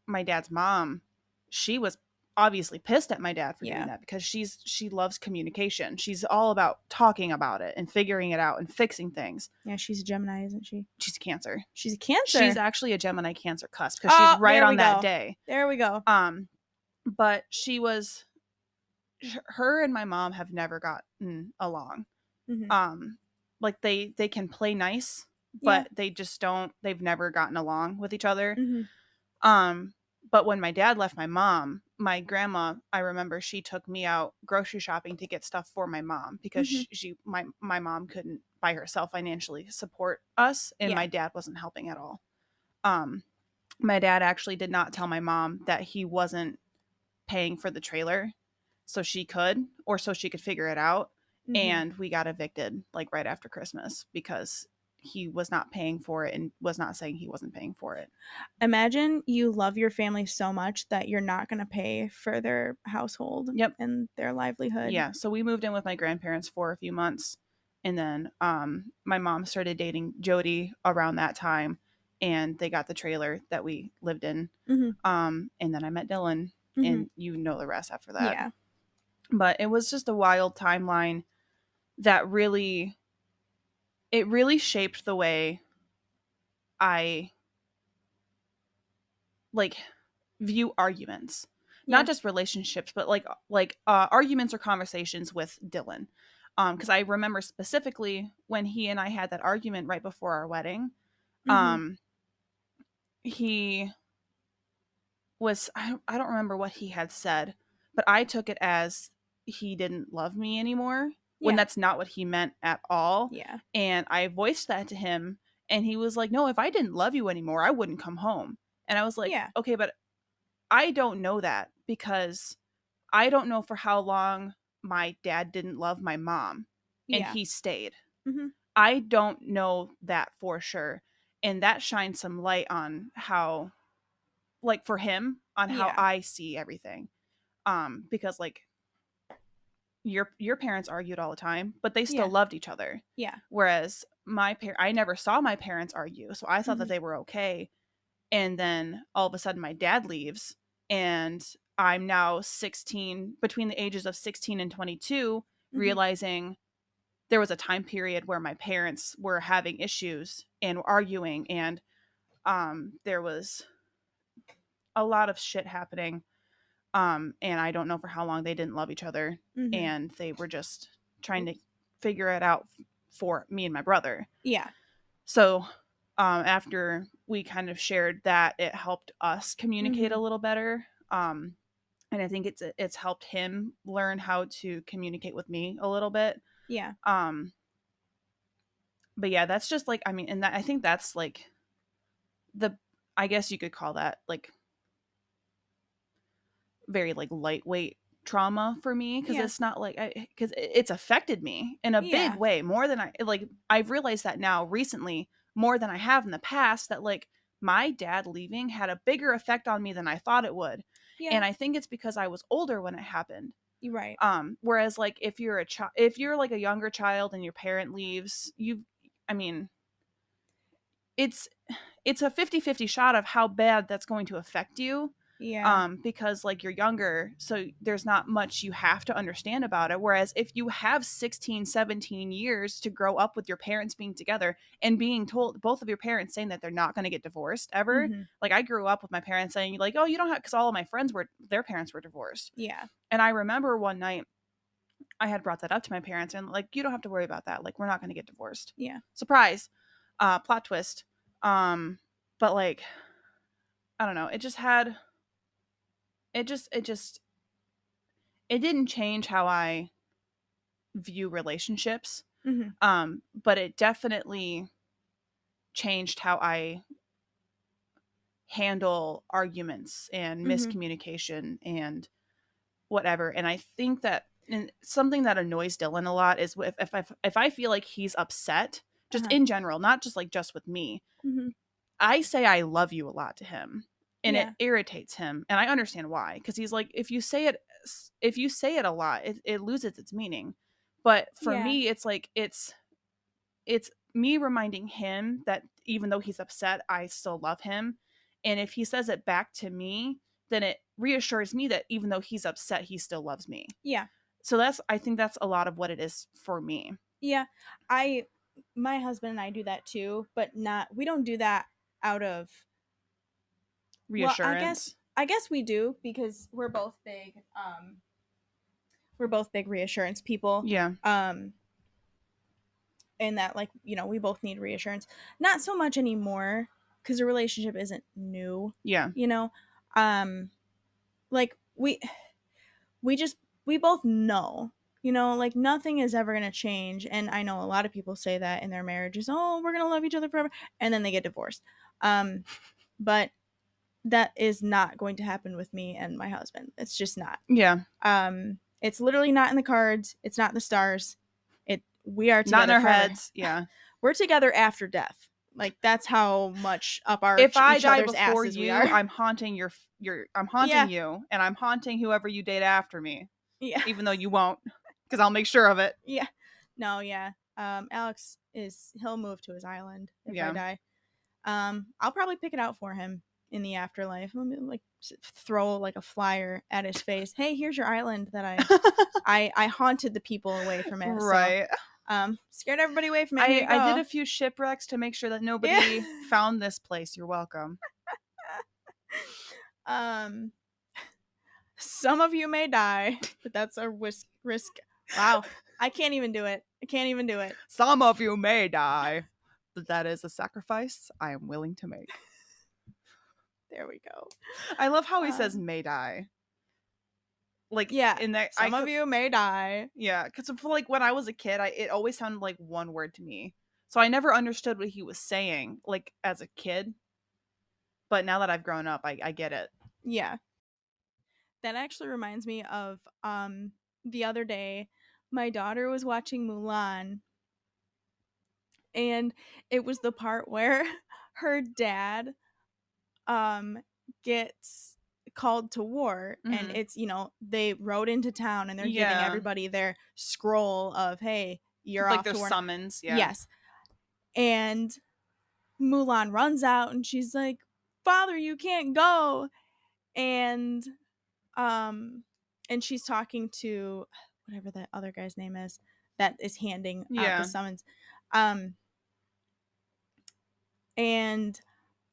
my dad's mom, she was obviously pissed at my dad for doing Yeah. that because she loves communication. She's all about talking about it and figuring it out and fixing things. Yeah, she's a Gemini, isn't she? She's a Cancer. She's a She's Cancer. actually a Gemini Cancer cusp because she's Oh, right there we on that go. day. There we go. But her and my mom have never gotten along. Hmm. Um, like they can play nice, Yeah. but they've never gotten along with each other. Hmm. Um, But when my dad left my mom, my grandma, I remember she took me out grocery shopping to get stuff for my mom because Mhm. my mom couldn't by herself financially support us, and Yeah. my dad wasn't helping at all. Um, my dad actually did not tell my mom that he wasn't paying for the trailer so she could, or so she could figure it out. Mhm. And we got evicted like right after Christmas because he was not paying for it and was not saying he wasn't paying for it. Imagine you love your family so much that you're not going to pay for their household Yep. and their livelihood. Yeah. So we moved in with my grandparents for a few months. And then my mom started dating Jody around that time. And they got the trailer that we lived in. Mhm. And then I met Dylan, Mhm. and you know the rest after that. Yeah. But it was just a wild timeline that really shaped the way I like view arguments, not Yeah. just relationships, but arguments or conversations with Dylan. Because I remember specifically when he and I had that argument right before our wedding. Mhm. Um, he I don't remember what he had said, but I took it as he didn't love me anymore when Yeah. that's not what he meant at all. Yeah. And I voiced that to him, and he was like, "No, if I didn't love you anymore, I wouldn't come home." And I was like, Yeah. "Okay, but I don't know that because I don't know for how long my dad didn't love my mom and Yeah. he stayed. Mhm. I don't know that for sure." And that shines some light on how, like, for him, on how Yeah. I see everything. Because like your parents argued all the time, but they still Yeah. loved each other. Yeah. Whereas I never saw my parents argue, so I thought that Mhm. they were okay. And then all of a sudden my dad leaves, and I'm now 16, between the ages of 16 and 22, Mhm. realizing there was a time period where my parents were having issues and arguing, and there was a lot of shit happening. And I don't know for how long they didn't love each other, Mhm. and they were just trying to figure it out for me and my brother. Yeah. So after we kind of shared that, it helped us communicate a Mhm. little better. And I think it's helped him learn how to communicate with me a little bit. Yeah. Um, but yeah, that's just like, I mean, and that, I think that's like the, I guess you could call that like very like lightweight trauma for me, because Yeah. it's not like because it's affected me in a big Yeah. way, more than I've realized that now recently, more than I have in the past, that like my dad leaving had a bigger effect on me than I thought it would. Yeah. And I think it's because I was older when it happened. You're right. Whereas like if you're like a younger child and your parent leaves, I mean, it's it's a 50-50 shot of how bad that's going to affect you. Yeah. Because like you're younger, so there's not much you have to understand about it. Whereas if you have 16, 17 years to grow up with your parents being together and being told, both of your parents saying that they're not going to get divorced ever. Mhm. Like I grew up with my parents saying like, "Oh, you don't have," because all of my friends were, their parents were divorced. Yeah. And I remember one night I had brought that up to my parents, and like, "You don't have to worry about that. Like, we're not going to get divorced." Yeah. Surprise. Plot twist. um but like, I don't know, it just it didn't change how I view relationships. Mhm. But it definitely changed how I handle arguments and Mhm. miscommunication and whatever. And I think that, and something that annoys Dylan a lot is if I feel like he's upset, just Uh-huh. in general, not just like just with me, Mhm. I say I love you a lot to him, and it Yeah. irritates him, and I understand why, because he's like, if you say it a lot, it loses its meaning. But for Yeah. me, it's like it's me reminding him that even though he's upset, I still love him. And if he says it back to me, then it reassures me that even though he's upset, he still loves me. Yeah. So I think that's a lot of what it is for me. Yeah. I My husband and I do that too, but not we don't do that out of well, Reassurance. I guess we do because we're both big reassurance people. Yeah. Um and that like, we both need reassurance. Not so much anymore cuz the relationship isn't new, Yeah. you know. Like we both know, like nothing is ever going to change. And I know a lot of people say that in their marriages, oh, we're going to love each other forever, and then they get divorced. But that is not going to happen with me and my husband. It's just not. Yeah. It's literally not in the cards. It's not in the stars. We are Not in together our forever. heads. Yeah. We're together after death. Like that's how much up our If I each die other's before asses we you, are. I'm haunting I'm haunting Yeah. you, and I'm haunting whoever you date after me. Yeah. Even though you won't, because I'll make sure of it. Yeah. No, yeah. Alex he'll move to his island if I Yeah. die. I'll probably pick it out for him in the afterlife. Let me like throw like a flyer at his face. Hey, here's your island that I haunted the people away from it. Right. So scared everybody away from it. Here you go. I did a few shipwrecks to make sure that nobody Yeah. found this place. You're welcome. Some of you may die, but that's a risk. Wow. I can't even do it. Some of you may die, but that is a sacrifice I am willing to make. There we go. I love how he says may die. Like, yeah, in that, some of you may die. Yeah, because like when I was a kid, it always sounded like one word to me. So I never understood what he was saying, like as a kid. But now that I've grown up, I get it. Yeah. That actually reminds me of the other day, my daughter was watching Mulan, and it was the part where her dad gets called to war, and it's, they rode into town and they're giving everybody their scroll of, hey, you're like off their to war. summons. Yeah. Yes. And Mulan runs out and she's like, Father, you can't go. And she's talking to whatever that other guy's name is that is handing out the summons. And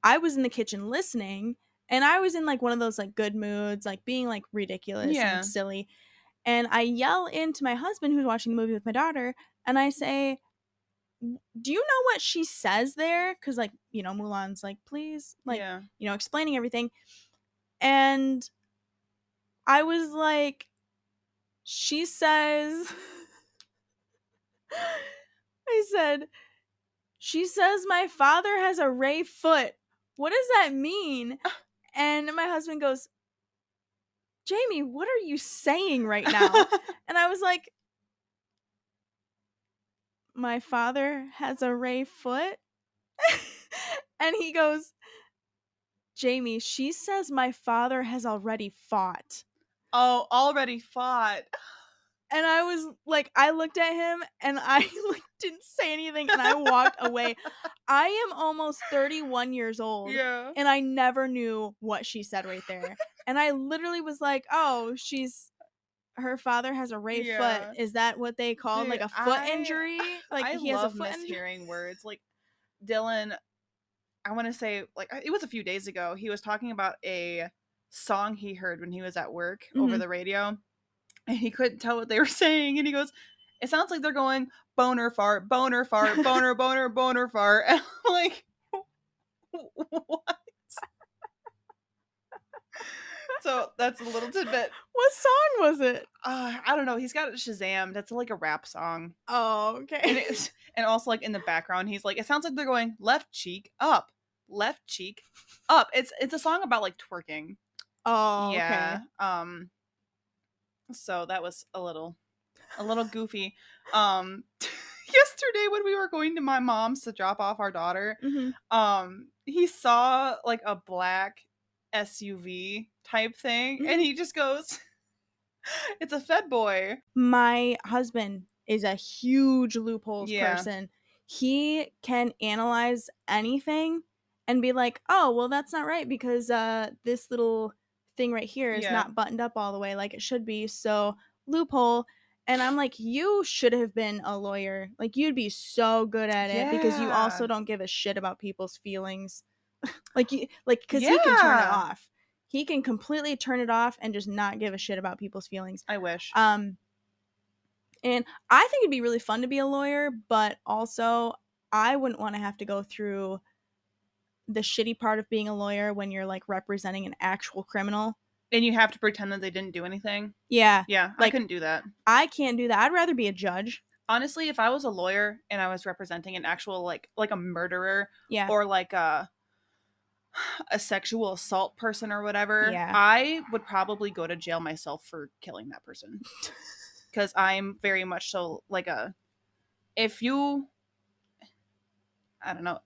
I was in the kitchen listening, and I was in like one of those like good moods, like being like ridiculous and silly. And I yell into my husband who's watching the movie with my daughter, and I say, do you know what she says there? Because like, Mulan's like, please, like, explaining everything. And I was like, she says, I said, she says my father has a ray foot. What does that mean? And my husband goes, Jamie, what are you saying right now? And I was like, my father has a ray foot? And he goes, Jamie, she says my father has already fought. Oh, already fought. And I was like, I looked at him and I like didn't say anything and I walked away. I am almost 31 years old. Yeah. And I never knew what she said right there. And I literally was like, oh, her father has a ray foot. Is that what they call like a foot injury? Like I he has a love foot mishearing words. Like Dylan, I want to say, like, it was a few days ago. He was talking about a song he heard when he was at work over the radio, and he couldn't tell what they were saying. And he goes, "It sounds like they're going boner fart, boner fart, boner, boner, boner fart." And I'm like, what? So that's a little tidbit. What song was it? I don't know. He's got it Shazam. That's like a rap song. Oh, okay. And also like in the background, he's like, it sounds like they're going left cheek up, left cheek up. It's a song about like twerking. Oh, yeah. Okay. So that was a little goofy. Yesterday when we were going to my mom's to drop off our daughter, he saw like a black SUV type thing, and he just goes, it's a Fed boy. My husband is a huge loopholes person. He can analyze anything and be like, oh, well, that's not right because this little thing right here is not buttoned up all the way like it should be. So loophole. And I'm like, you should have been a lawyer. Like, you'd be so good at it because you also don't give a shit about people's feelings. Because he can turn it off. He can completely turn it off and just not give a shit about people's feelings. I wish. And I think it'd be really fun to be a lawyer, but also I wouldn't want to have to go through the shitty part of being a lawyer when you're like representing an actual criminal. And you have to pretend that they didn't do anything. Yeah. Yeah, I Like couldn't do that. I can't do that. I'd rather be a judge. Honestly, if I was a lawyer and I was representing an actual like a murderer Yeah. or like a sexual assault person or whatever, Yeah. I would probably go to jail myself for killing that person. Cuz I'm very much so like a if you I don't know.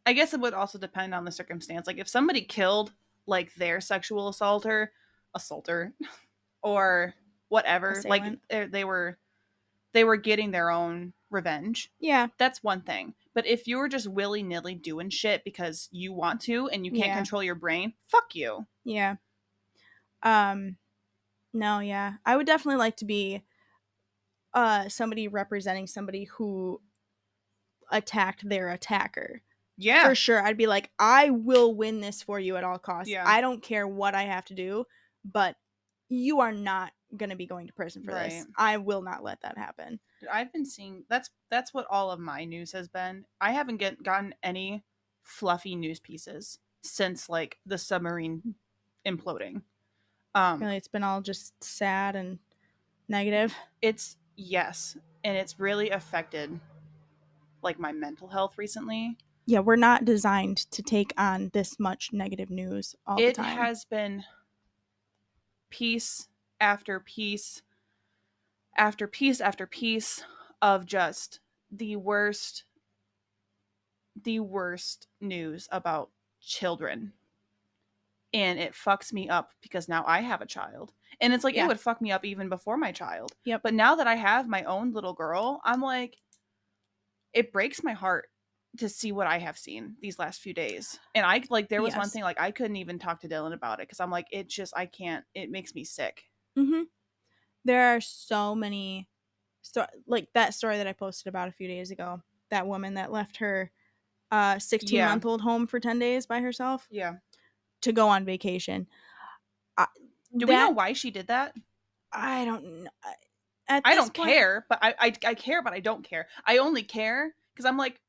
I guess it would also depend on the circumstance. Like if somebody killed like their sexual assaulter or whatever, like Assailant. they were getting their own revenge. Yeah. That's one thing. But if you were just willy nilly doing shit because you want to and you can't Yeah. control your brain, fuck you. Yeah. Um no, yeah. I would definitely like to be somebody representing somebody who attacked their attacker. Yeah. For sure. I'd be like, I will win this for you at all costs. Yeah. I don't care what I have to do, but you are not going to be going to prison for Right. this. I will not let that happen. I've been seeing that's what all of my news has been. I haven't gotten any fluffy news pieces since like the submarine imploding. Really, it's been all just sad and negative. It's yes, and it's really affected like my mental health recently. Yeah, we're not designed to take on this much negative news all the It time. has been piece after piece after piece after piece of just the worst news about children. And it fucks me up because now I have a child. And it's like Yeah. it would fuck me up even before my child. Yep. But now that I have my own little girl, I'm like it breaks my heart to see what I have seen these last few days. And I like there was one Yes. thing like I couldn't even talk to Dylan about it cuz I'm like it just I can't it makes me sick. Mhm. There are so many like that story that I posted about a few days ago. That woman that left her 16-month-old home for 10 days by herself. Yeah. To go on vacation. Do we know why she did that? I don't know. At I this don't point, care, but I care, but I don't care. I only care because I'm like,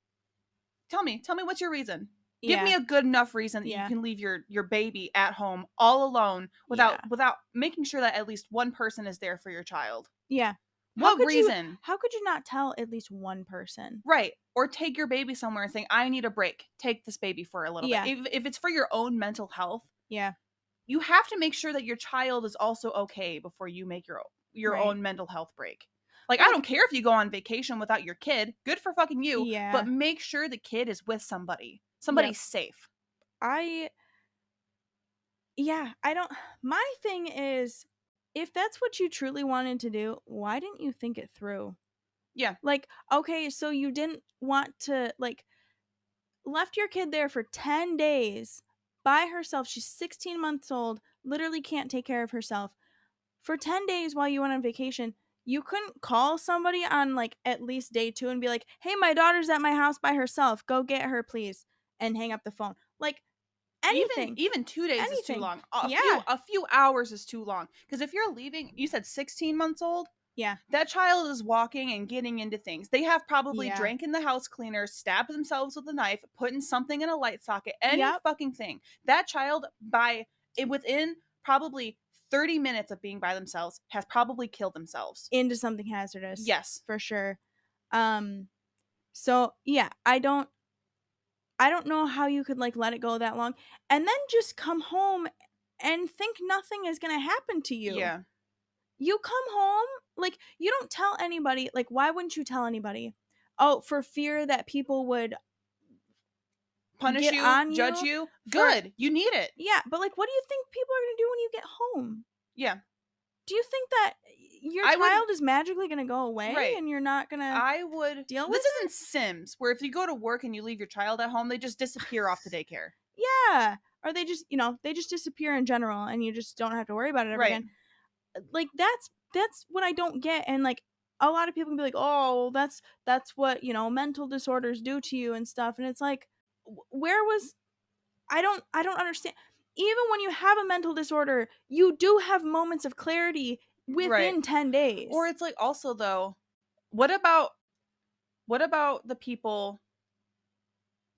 tell me what's your reason. Give me a good enough reason that you can leave your baby at home all alone without making sure that at least one person is there for your child. Yeah. What reason? How could you not tell at least one person? Right. Or take your baby somewhere and saying, I need a break. Take this baby for a little bit. If it's for your own mental health, you have to make sure that your child is also okay before you make your own mental health break. Like, I don't care if you go on vacation without your kid. Good for fucking you. Yeah. But make sure the kid is with somebody. Somebody's safe. I don't. My thing is, if that's what you truly wanted to do, why didn't you think it through? Yeah. Like, okay, so you didn't want to, like, left your kid there for 10 days by herself. She's 16 months old, literally can't take care of herself. For 10 days while you went on vacation, you couldn't call somebody on like at least day 2 and be like, "Hey, my daughter's at my house by herself. Go get her, please." And hang up the phone. Like anything. Even 2 days is too Anything. long. A few hours is too long. Because if you're leaving, you said 16 months old? Yeah. That child is walking and getting into things. They have probably drank in the house cleaner, stabbed themselves with a knife, putting something in a light socket, any fucking thing. That child, within probably 30 minutes of being by themselves, has probably killed themselves. Into something hazardous. Yes. For sure. So, yeah, I don't know how you could like let it go that long and then just come home and think nothing is going to happen to you. Yeah. You come home, like, you don't tell anybody. Like, why wouldn't you tell anybody? Oh, for fear that people would punish you, judge you. Good. You need it. Yeah, but like, what do you think people are going to do when you get home? Yeah. Do you think that your child is magically going to go away and you're not going to deal with This isn't Sims, where if you go to work and you leave your child at home, they just disappear off to daycare. Yeah. Or they just, they just disappear in general and you just don't have to worry about it ever again. Like, that's what I don't get. And like, a lot of people can be like, oh, that's what, mental disorders do to you and stuff. And it's like, I don't understand. Even when you have a mental disorder, you do have moments of clarity within 10 days. Or it's like, also though, what about the people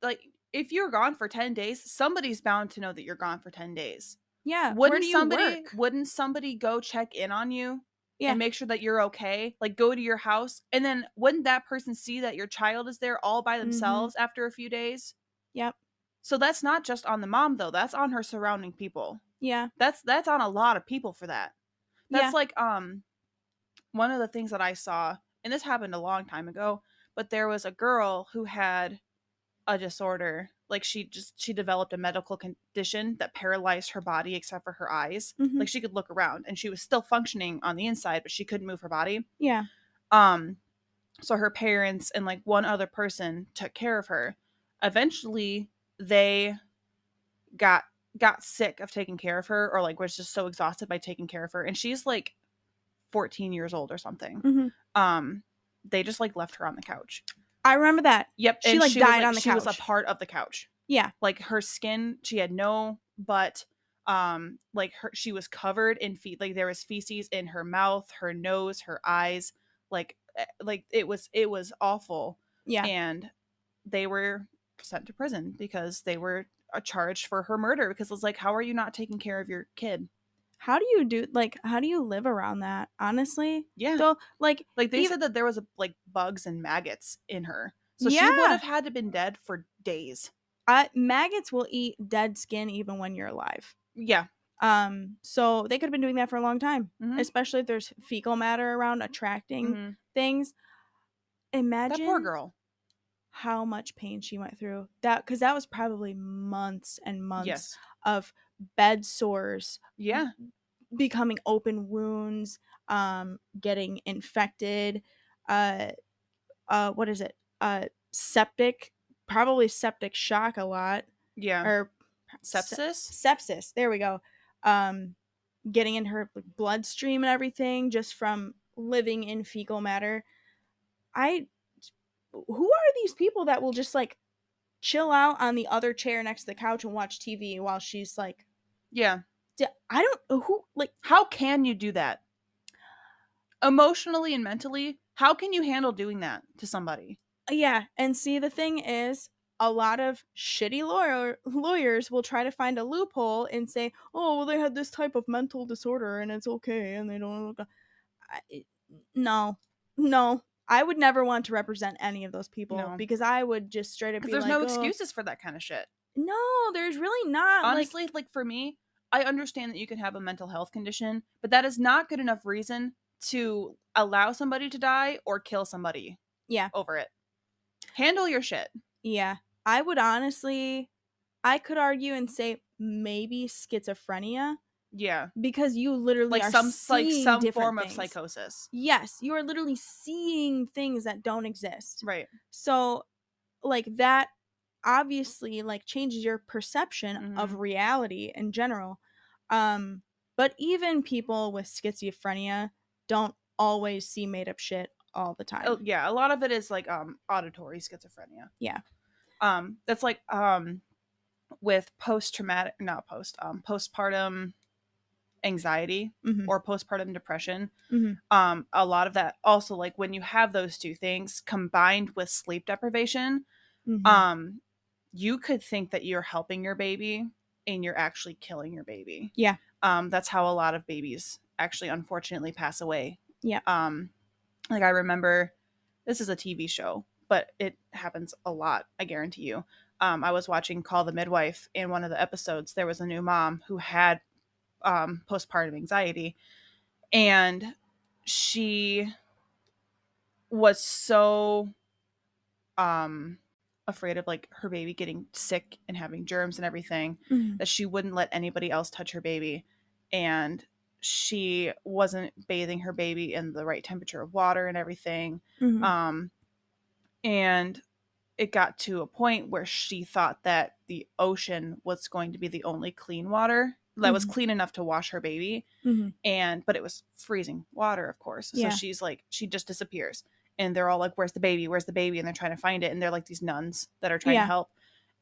like if you're gone for 10 days, somebody's bound to know that you're gone for 10 days. Yeah. Where Wouldn't do you somebody work? wouldn't somebody go check in on you Yeah. and make sure that you're okay? Like go to your house and then wouldn't that person see that your child is there all by Mhm. themselves after a few days? Yep. So that's not just on the mom though. That's on her surrounding people. Yeah. That's on a lot of people for that. That's Yeah. like one of the things that I saw, and this happened a long time ago, but there was a girl who had a disorder. Like she developed a medical condition that paralyzed her body except for her eyes. Mhm. Like she could look around and she was still functioning on the inside, but she couldn't move her body. Yeah. Um so her parents and like one other person took care of her. Eventually they got got sick of taking care of her or like was just so exhausted by taking care of her and she's like 14 years old or something. Mhm. Um they just like left her on the couch. I remember that. Yep, She and like she was died like on the she was a couch. part of the couch. Yeah. Like her skin, she had no butt. Like her, she was covered in like there was feces in her mouth, her nose, her eyes. Like it was awful, Yeah. and they were sent to prison because they were charged for her murder because it's like how are you not taking care of your kid? How do you live around that? Honestly? Yeah, Though like like they even said that there was like bugs and maggots in her, so she would yeah. have had to been dead for days. Maggots will eat dead skin even when you're alive. Yeah. So they could have been doing that for a long time, Mm-hmm. especially if there's fecal matter around attracting Mm-hmm. things. That poor Imagine girl. how much pain she went through. That cuz that was probably months and months Yes. of bed sores, Yeah. becoming open wounds, getting infected, uh what is it? Septic, probably septic shock a lot, Yeah. or Sepsis? sepsis. There we go. Um, getting in her bloodstream and everything just from living in fecal matter. I Who are these people that will just like chill out on the other chair next to the couch and watch TV while she's like Yeah. I don't who like How can you do that? Emotionally and mentally, how can you handle doing that to somebody? yeah, and see the thing is a lot of shitty lawyers will try to find a loophole and say, "Oh, well, they had this type of mental disorder and it's okay," and they don't. I, no, no, I would never want to represent any of those people No. because I would just straight up Because be there's like, no "Oh, excuses for that kind of shit. no, there's really not." Like, Honestly, like for me, I understand that you can have a mental health condition, but that is not good enough reason to allow somebody to die or kill somebody yeah, over it. Handle your shit. yeah, I would honestly, I could argue and say maybe schizophrenia Yeah. because you literally Like are like seeing some different form of things. psychosis. Yes, you are literally seeing things that don't exist. Right. So, like that obviously like changes your perception of Mhm. reality in general. Um but even people with schizophrenia don't always see made up shit all the Oh, time. yeah, a lot of it is like auditory schizophrenia. Yeah. That's like with post traumatic not post postpartum anxiety Mhm. or postpartum depression. Mhm. A lot of that also like when you have those two things combined with sleep deprivation, Mhm. um you could think that you're helping your baby and you're actually killing your baby. Yeah. That's how a lot of babies actually unfortunately pass away. Yeah. um like I remember, this is a TV show, but it happens a lot, I guarantee you. I was watching Call the Midwife. In one of the episodes there was a new mom who had postpartum anxiety, and she was so um afraid of like her baby getting sick and having germs and everything Mhm. that she wouldn't let anybody else touch her baby, and she wasn't bathing her baby in the right temperature of water and everything. Mhm. um and it got to a point where she thought that the ocean was going to be the only clean water that was Mhm. clean enough to wash her baby, Mhm. and but it was freezing water, of course. So Yeah. she's like, she just disappears, and they're all like, where's the baby, where's the baby, and they're trying to find it, and they're like these nuns that are trying to Yeah. help,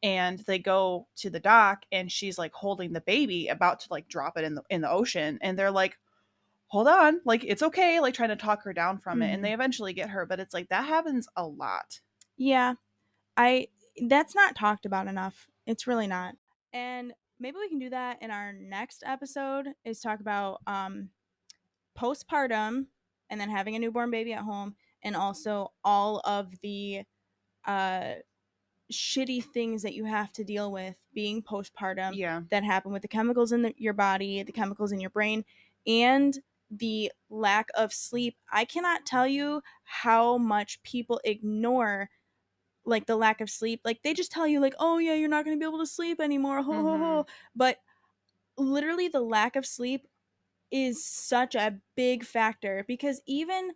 and they go to the dock and she's like holding the baby about to like drop it in the ocean, and they're like, hold on, like it's okay, like trying to talk her down from it, and Mhm. they eventually get her, but it's like that happens a lot. Yeah. I That's not talked about enough. It's really not. And maybe we can do that in our next episode, is talk about postpartum and then having a newborn baby at home, and also all of the uh shitty things that you have to deal with being postpartum Yeah. that happen with the chemicals in your body, the chemicals in your brain, and the lack of sleep. I cannot tell you how much people ignore like the lack of sleep. Like they just tell you like, "Oh yeah, you're not going to be able to sleep anymore." Ho ho Mm-hmm. ho. But literally the lack of sleep is such a big factor, because even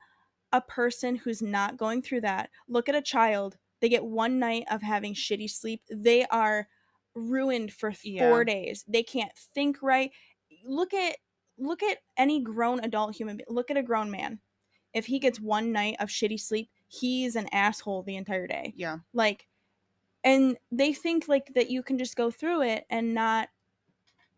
a person who's not going through that, look at a child, they get one night of having shitty sleep, they are ruined for Yeah. 4 days. They can't think right. Look at any grown adult look at a grown man. If he gets one night of shitty sleep, he's an asshole the entire day. Yeah. Like, and they think like that you can just go through it and not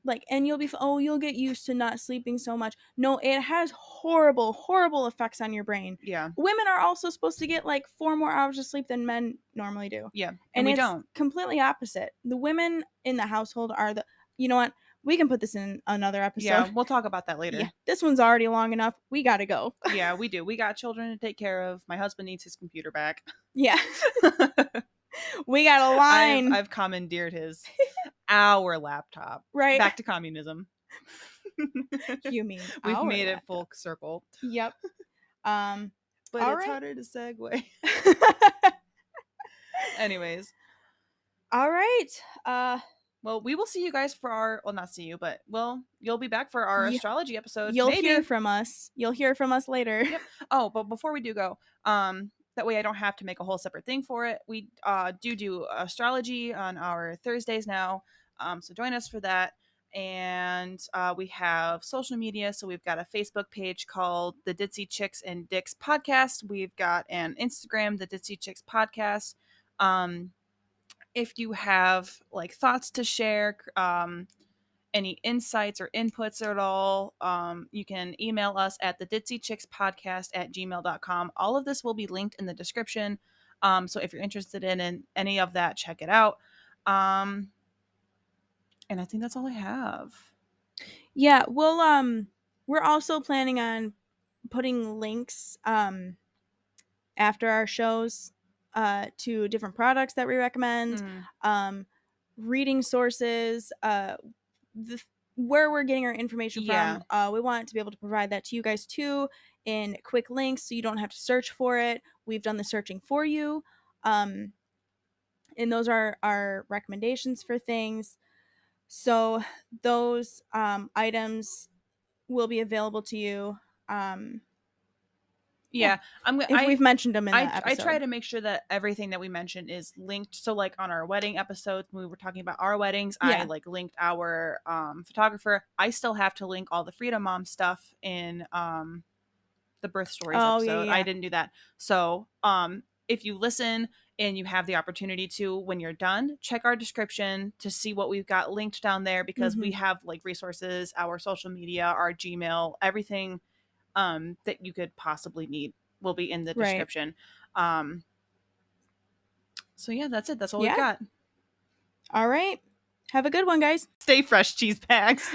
like, and you'll be oh, you'll get used to not sleeping so much. No, it has horrible effects on your brain. Yeah. Women are also supposed to get like 4 more hours of sleep than men normally do. Yeah. And And we it's don't. completely opposite. The women in the household are the, you know what, we can put this in another Yeah. episode. We'll talk about that Yeah, later. this one's already long enough, we gotta go. Yeah, we do. We got children to take care of. My husband needs his computer back. Yeah. We got a line. I've commandeered his our laptop. Right. Back to communism. You mean We've our made it laptop. full circle. Yep. But All it's right. harder to segue. Anyways. All right. Well, we will see you guys for our well, not see you, but you'll be back for our astrology episode. You'll Maybe. hear from us. You'll hear from us later. Yep. Oh, but before we do go, that way I don't have to make a whole separate thing for it. We do astrology on our Thursdays now. So join us for that. And we have social media. So we've got a Facebook page called the Ditzy Chicks and Dicks Podcast. We've got an Instagram, the Ditzy Chicks Podcast. If you have like thoughts to share, any insights or inputs at all, you can email us at the ditzychickspodcast@gmail.com. All of this will be linked in the description. So if you're interested in any of that, check it out. And I think that's all I have. Yeah, we're also planning on putting links after our shows to different products that we recommend, reading sources, where we're getting our information Yeah. from. We want to be able to provide that to you guys too in quick links, so you don't have to search for it. We've done the searching for you. And those are our recommendations for things. So those items will be available to you. Yeah, If we've mentioned them in the I episode. try to make sure that everything that we mention is linked. So like on our wedding episodes, when we were talking about our weddings, I Yeah. like linked our photographer. I still have to link all the Freedom Mom stuff in the birth stories Oh, episode. yeah. I didn't do that. So if you listen and you have the opportunity to, when you're done, check our description to see what we've got linked down there, because we have like resources, our social media, our Gmail, everything that you could possibly need will be in the Right. description. So yeah, that's it. That's all Yeah. we got. All right. Have a good one, guys. Stay fresh, cheese bags.